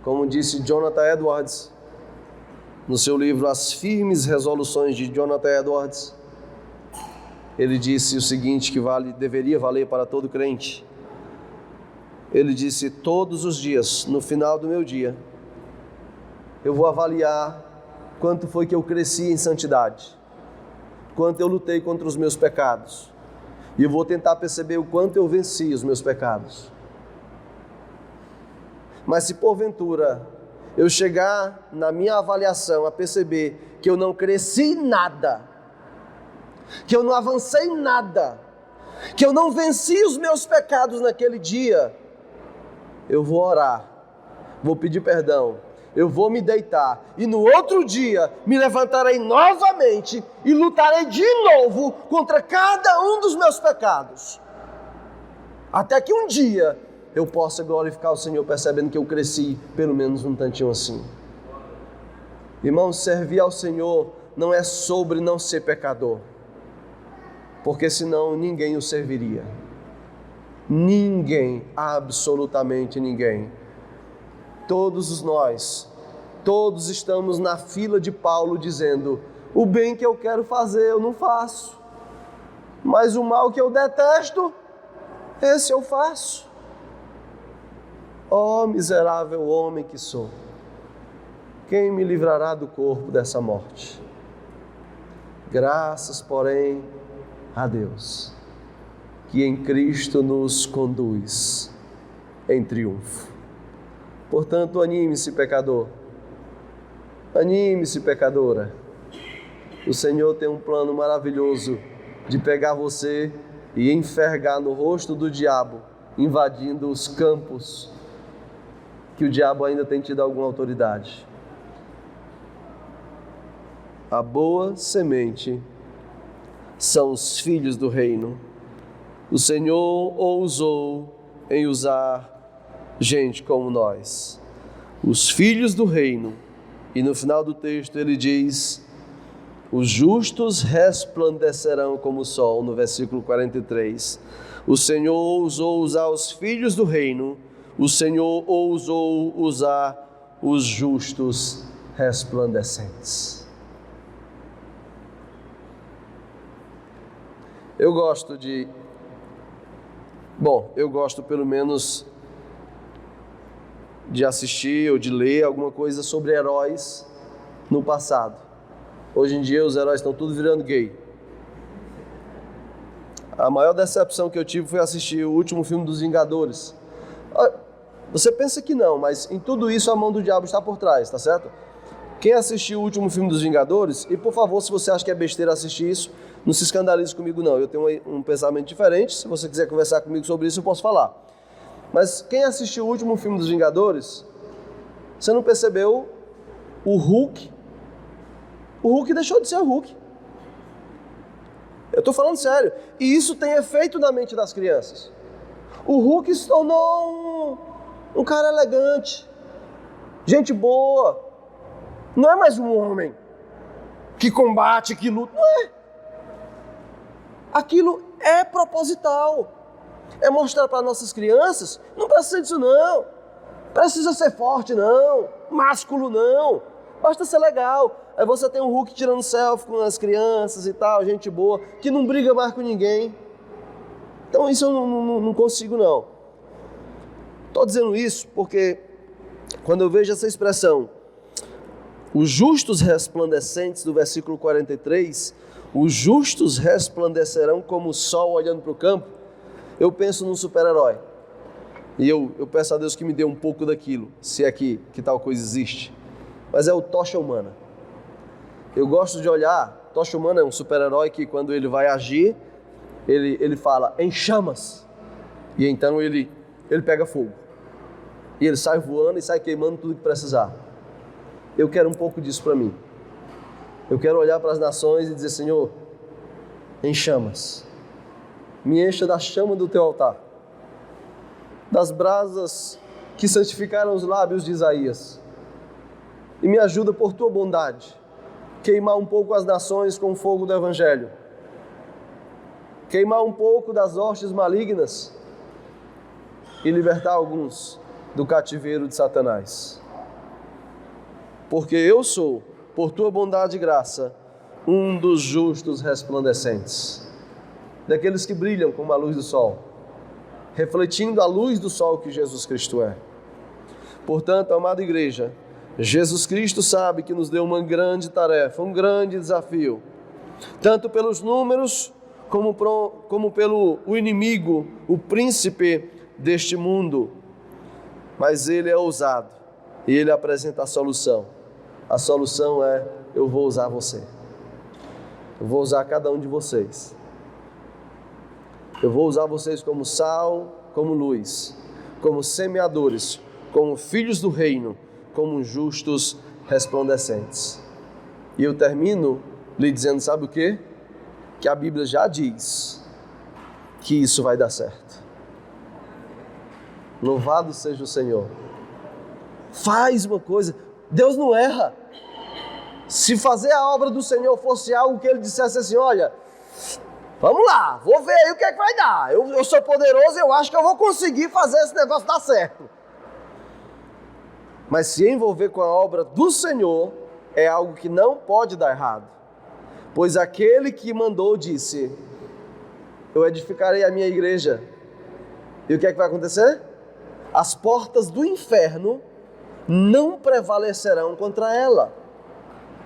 Como disse Jonathan Edwards, no seu livro As Firmes Resoluções de Jonathan Edwards, ele disse o seguinte, que deveria valer para todo crente. Ele disse, todos os dias, no final do meu dia, eu vou avaliar quanto foi que eu cresci em santidade, quanto eu lutei contra os meus pecados, e eu vou tentar perceber o quanto eu venci os meus pecados. Mas se porventura eu chegar na minha avaliação a perceber que eu não cresci em nada, que eu não avancei em nada, que eu não venci os meus pecados naquele dia, eu vou orar, vou pedir perdão, eu vou me deitar e no outro dia me levantarei novamente e lutarei de novo contra cada um dos meus pecados, até que um dia eu possa glorificar o Senhor percebendo que eu cresci pelo menos um tantinho assim. Irmãos, servir ao Senhor não é sobre não ser pecador, porque senão ninguém o serviria. Ninguém, absolutamente ninguém. Todos nós, todos estamos na fila de Paulo dizendo, o bem que eu quero fazer eu não faço, mas o mal que eu detesto, esse eu faço. Ó miserável homem que sou, quem me livrará do corpo dessa morte? Graças, porém, a Deus, que em Cristo nos conduz em triunfo. Portanto, anime-se, pecador, anime-se, pecadora. O Senhor tem um plano maravilhoso de pegar você e enfergar no rosto do diabo, invadindo os campos que o diabo ainda tem tido alguma autoridade. A boa semente são os filhos do reino. O Senhor ousou em usar gente como nós. Os filhos do reino E no final do texto ele diz: os justos resplandecerão como o sol, no versículo 43. O Senhor ousou usar os filhos do reino, o Senhor ousou usar os justos resplandecentes. Eu gosto pelo menos de assistir ou de ler alguma coisa sobre heróis no passado. Hoje em dia os heróis estão tudo virando gay. A maior decepção que eu tive foi assistir o último filme dos Vingadores. Você pensa que não, mas em tudo isso a mão do diabo está por trás, tá certo? Quem assistiu o último filme dos Vingadores, e por favor, se você acha que é besteira assistir isso, não se escandalize comigo não, eu tenho um pensamento diferente, se você quiser conversar comigo sobre isso eu posso falar. Mas quem assistiu o último filme dos Vingadores, você não percebeu o Hulk? O Hulk deixou de ser o Hulk. Eu estou falando sério. E isso tem efeito na mente das crianças. O Hulk se tornou um cara elegante, gente boa. Não é mais um homem que combate, que luta. Não é. Aquilo é proposital. É mostrar para nossas crianças, não precisa disso não. Precisa ser forte não. Másculo não. Basta ser legal. Aí você tem um Hulk tirando selfie com as crianças e tal, gente boa, que não briga mais com ninguém. Então isso eu não consigo não. Estou dizendo isso porque quando eu vejo essa expressão, os justos resplandecentes, do versículo 43, os justos resplandecerão como o sol olhando para o campo, eu penso num super-herói. E eu peço a Deus que me dê um pouco daquilo, se é que tal coisa existe. Mas é o Tocha Humana. Eu gosto de olhar, Tocha Humana é um super-herói que quando ele vai agir, ele fala em chamas. E então ele pega fogo. E ele sai voando e sai queimando tudo que precisar. Eu quero um pouco disso para mim. Eu quero olhar para as nações e dizer: Senhor, em chamas. Me encha da chama do teu altar. Das brasas que santificaram os lábios de Isaías. E me ajuda por tua bondade. Queimar um pouco as nações com o fogo do Evangelho. Queimar um pouco das hostes malignas. E libertar alguns do cativeiro de Satanás. Porque eu sou, por tua bondade e graça, um dos justos resplandecentes. Daqueles que brilham como a luz do sol, refletindo a luz do sol que Jesus Cristo é. Portanto, amada igreja, Jesus Cristo sabe que nos deu uma grande tarefa, um grande desafio, tanto pelos números como pelo inimigo, o príncipe deste mundo. Mas ele é ousado e ele apresenta a solução. A solução é: eu vou usar você. Eu vou usar cada um de vocês. Eu vou usar vocês como sal, como luz, como semeadores, como filhos do reino, como justos resplandecentes. E eu termino lhe dizendo, sabe o quê? Que a Bíblia já diz que isso vai dar certo. Louvado seja o Senhor. Faz uma coisa, Deus não erra. Se fazer a obra do Senhor fosse algo que Ele dissesse assim: olha, vamos lá, vou ver aí o que é que vai dar. Eu sou poderoso, eu acho que eu vou conseguir fazer esse negócio dar certo. Mas se envolver com a obra do Senhor, é algo que não pode dar errado. Pois aquele que mandou disse: eu edificarei a minha igreja. E o que é que vai acontecer? As portas do inferno não prevalecerão contra ela.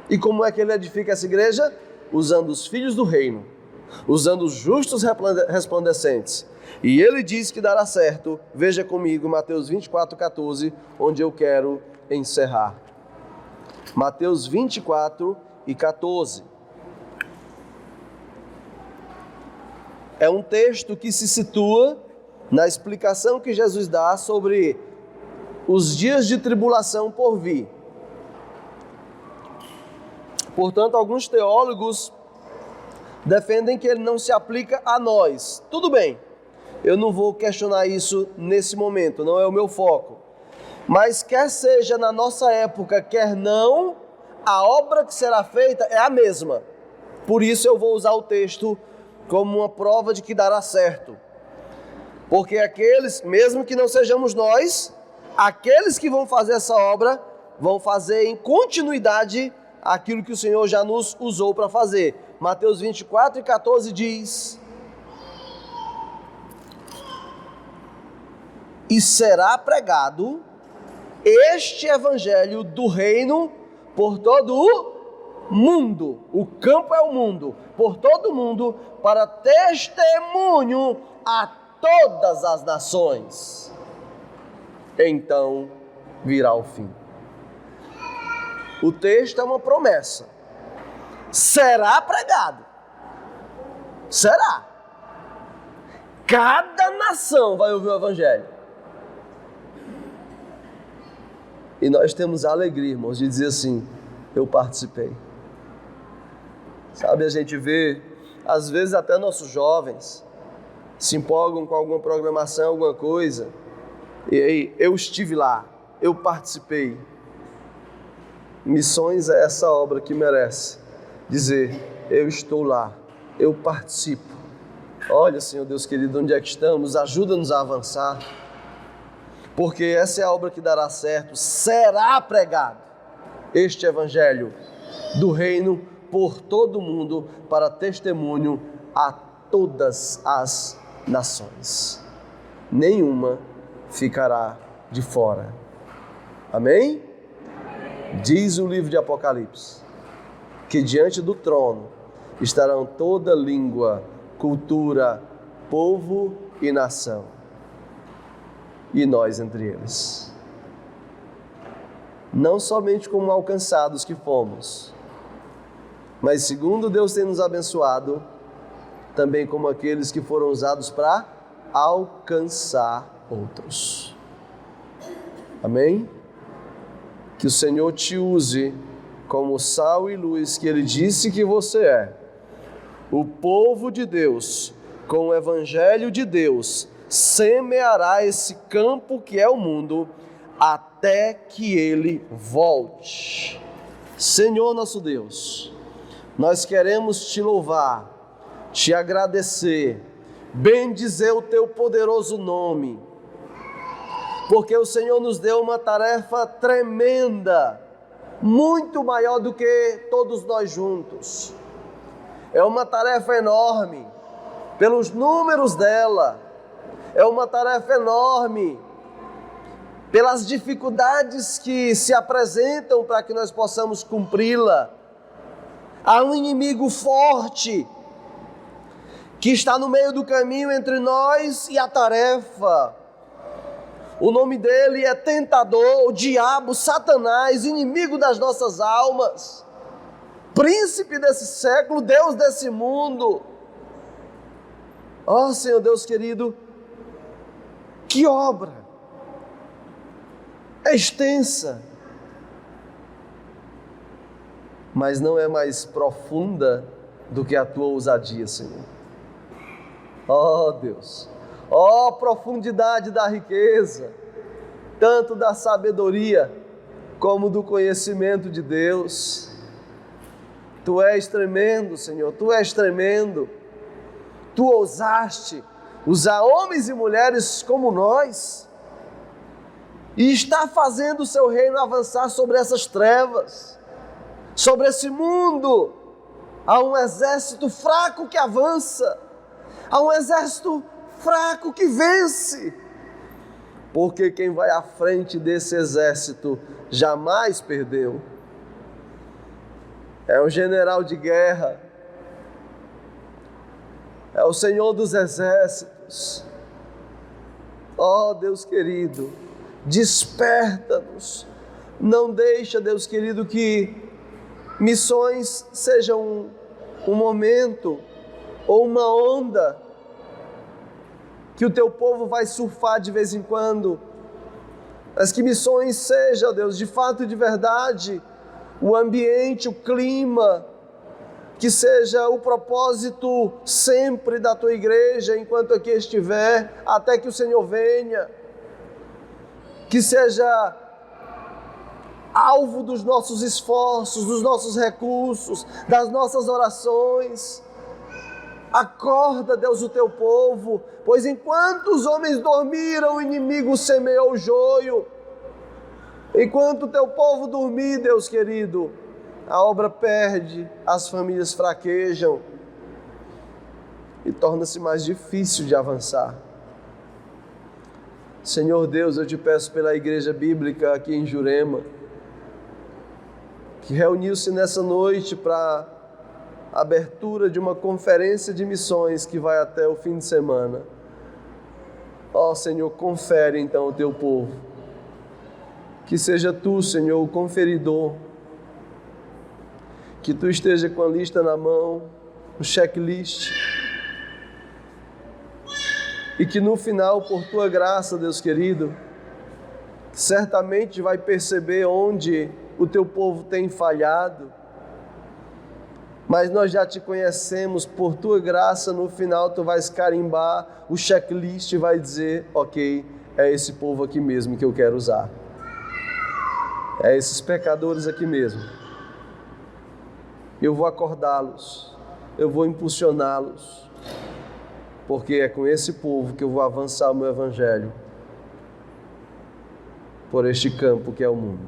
E como é que ele edifica essa igreja? Usando os filhos do reino, usando os justos resplandecentes. E ele diz que dará certo. Veja comigo Mateus 24:14, onde eu quero encerrar. Mateus 24:14. É um texto que se situa na explicação que Jesus dá sobre os dias de tribulação por vir. Portanto, alguns teólogos defendem que ele não se aplica a nós. Tudo bem, eu não vou questionar isso nesse momento, não é o meu foco. Mas quer seja na nossa época, quer não, a obra que será feita é a mesma. Por isso eu vou usar o texto como uma prova de que dará certo. Porque aqueles, mesmo que não sejamos nós, aqueles que vão fazer essa obra, vão fazer em continuidade aquilo que o Senhor já nos usou para fazer. Mateus 24:14 diz: e será pregado este evangelho do reino por todo o mundo. O campo é o mundo, por todo o mundo, para testemunho a todas as nações. Então virá o fim. O texto é uma promessa. Será pregado. Será. Cada nação vai ouvir o evangelho. E nós temos a alegria, irmãos, de dizer assim: eu participei. Sabe, a gente vê, às vezes até nossos jovens se empolgam com alguma programação, alguma coisa, e aí, eu estive lá, eu participei. Missões é essa obra que merece dizer: eu estou lá, eu participo. Olha, Senhor Deus querido, onde é que estamos? Ajuda-nos a avançar. Porque essa é a obra que dará certo. Será pregado este evangelho do reino por todo o mundo para testemunho a todas as nações. Nenhuma ficará de fora. Amém? Diz o livro de Apocalipse que diante do trono estarão toda língua, cultura, povo e nação. E nós entre eles. Não somente como alcançados que fomos, mas segundo Deus tem nos abençoado, também como aqueles que foram usados para alcançar outros. Amém? Que o Senhor te use como sal e luz que Ele disse que você é. O povo de Deus, com o Evangelho de Deus, semeará esse campo que é o mundo, até que Ele volte. Senhor nosso Deus, nós queremos Te louvar, Te agradecer, bendizer o Teu poderoso nome, porque o Senhor nos deu uma tarefa tremenda, muito maior do que todos nós juntos. É uma tarefa enorme, pelos números dela. É uma tarefa enorme, pelas dificuldades que se apresentam para que nós possamos cumpri-la. Há um inimigo forte que está no meio do caminho entre nós e a tarefa. O nome dele é tentador, o diabo, Satanás, inimigo das nossas almas, príncipe desse século, Deus desse mundo. Ó Senhor Deus querido, que obra! É extensa, mas não é mais profunda do que a tua ousadia, Senhor. Ó Deus, ó profundidade da riqueza, tanto da sabedoria como do conhecimento de Deus. Tu és tremendo, Senhor, Tu és tremendo. Tu ousaste usar homens e mulheres como nós, e está fazendo o Seu reino avançar sobre essas trevas, sobre esse mundo. Há um exército fraco que avança, há um exército fraco que vence, porque quem vai à frente desse exército jamais perdeu. É um general de guerra, é o Senhor dos exércitos. Ó Deus querido, desperta-nos. Não deixa, Deus querido, que missões sejam um momento ou uma onda que o Teu povo vai surfar de vez em quando, mas que missões seja, Deus, de fato e de verdade, o ambiente, o clima, que seja o propósito sempre da Tua igreja, enquanto aqui estiver, até que o Senhor venha. Que seja alvo dos nossos esforços, dos nossos recursos, das nossas orações. Acorda, Deus, o teu povo, pois enquanto os homens dormiram, o inimigo semeou o joio. Enquanto o teu povo dormir, Deus querido, a obra perde, as famílias fraquejam e torna-se mais difícil de avançar. Senhor Deus, eu te peço pela igreja bíblica aqui em Jurema, que reuniu-se nessa noite para a abertura de uma conferência de missões que vai até o fim de semana. Ó Senhor, confere então o teu povo. Que seja tu, Senhor, o conferidor. Que tu esteja com a lista na mão, o checklist. E que no final, por tua graça, Deus querido, certamente vai perceber onde o teu povo tem falhado, mas nós já te conhecemos, por tua graça, no final tu vais carimbar o checklist e vai dizer, ok, é esse povo aqui mesmo que eu quero usar. É esses pecadores aqui mesmo. Eu vou acordá-los, eu vou impulsioná-los, porque é com esse povo que eu vou avançar o meu evangelho por este campo que é o mundo.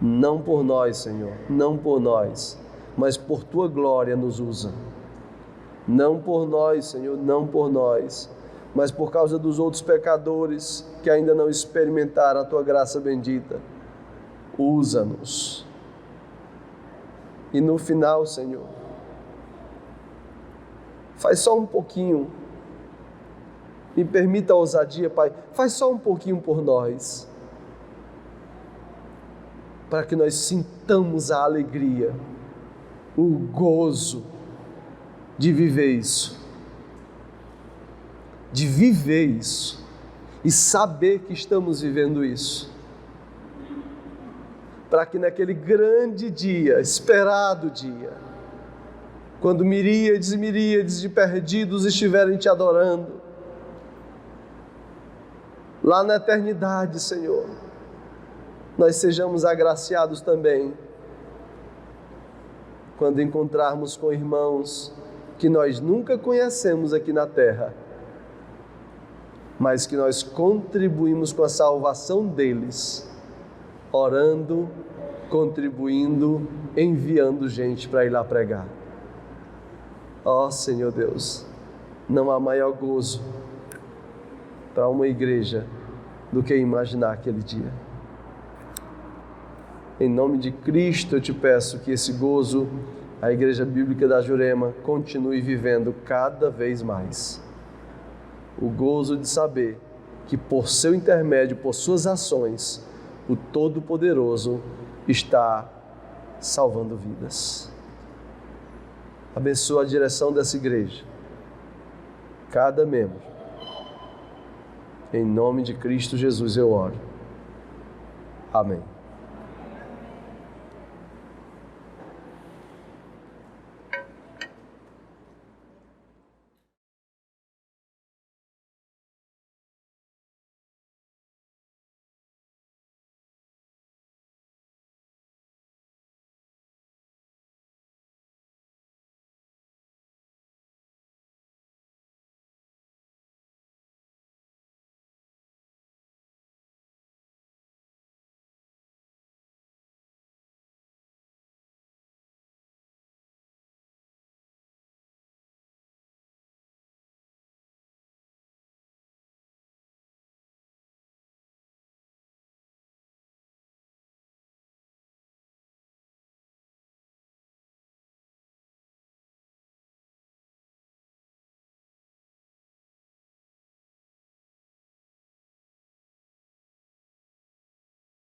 Não por nós, Senhor, não por nós, mas por tua glória nos usa. Não por nós, Senhor, não por nós, mas por causa dos outros pecadores que ainda não experimentaram a tua graça bendita. Usa-nos. E no final, Senhor, faz só um pouquinho, me permita a ousadia, Pai, faz só um pouquinho por nós, para que nós sintamos a alegria, o gozo de viver isso e saber que estamos vivendo isso, para que naquele grande dia, esperado dia, quando miríades e miríades de perdidos estiverem te adorando, lá na eternidade, Senhor, nós sejamos agraciados também, quando encontrarmos com irmãos que nós nunca conhecemos aqui na terra, mas que nós contribuímos com a salvação deles, orando, contribuindo, enviando gente para ir lá pregar. Ó Senhor Deus, não há maior gozo para uma igreja do que imaginar aquele dia. Em nome de Cristo eu te peço que esse gozo, a Igreja Bíblica da Jurema, continue vivendo cada vez mais. O gozo de saber que por seu intermédio, por suas ações, o Todo-Poderoso está salvando vidas. Abençoa a direção dessa igreja, cada membro. Em nome de Cristo Jesus eu oro. Amém.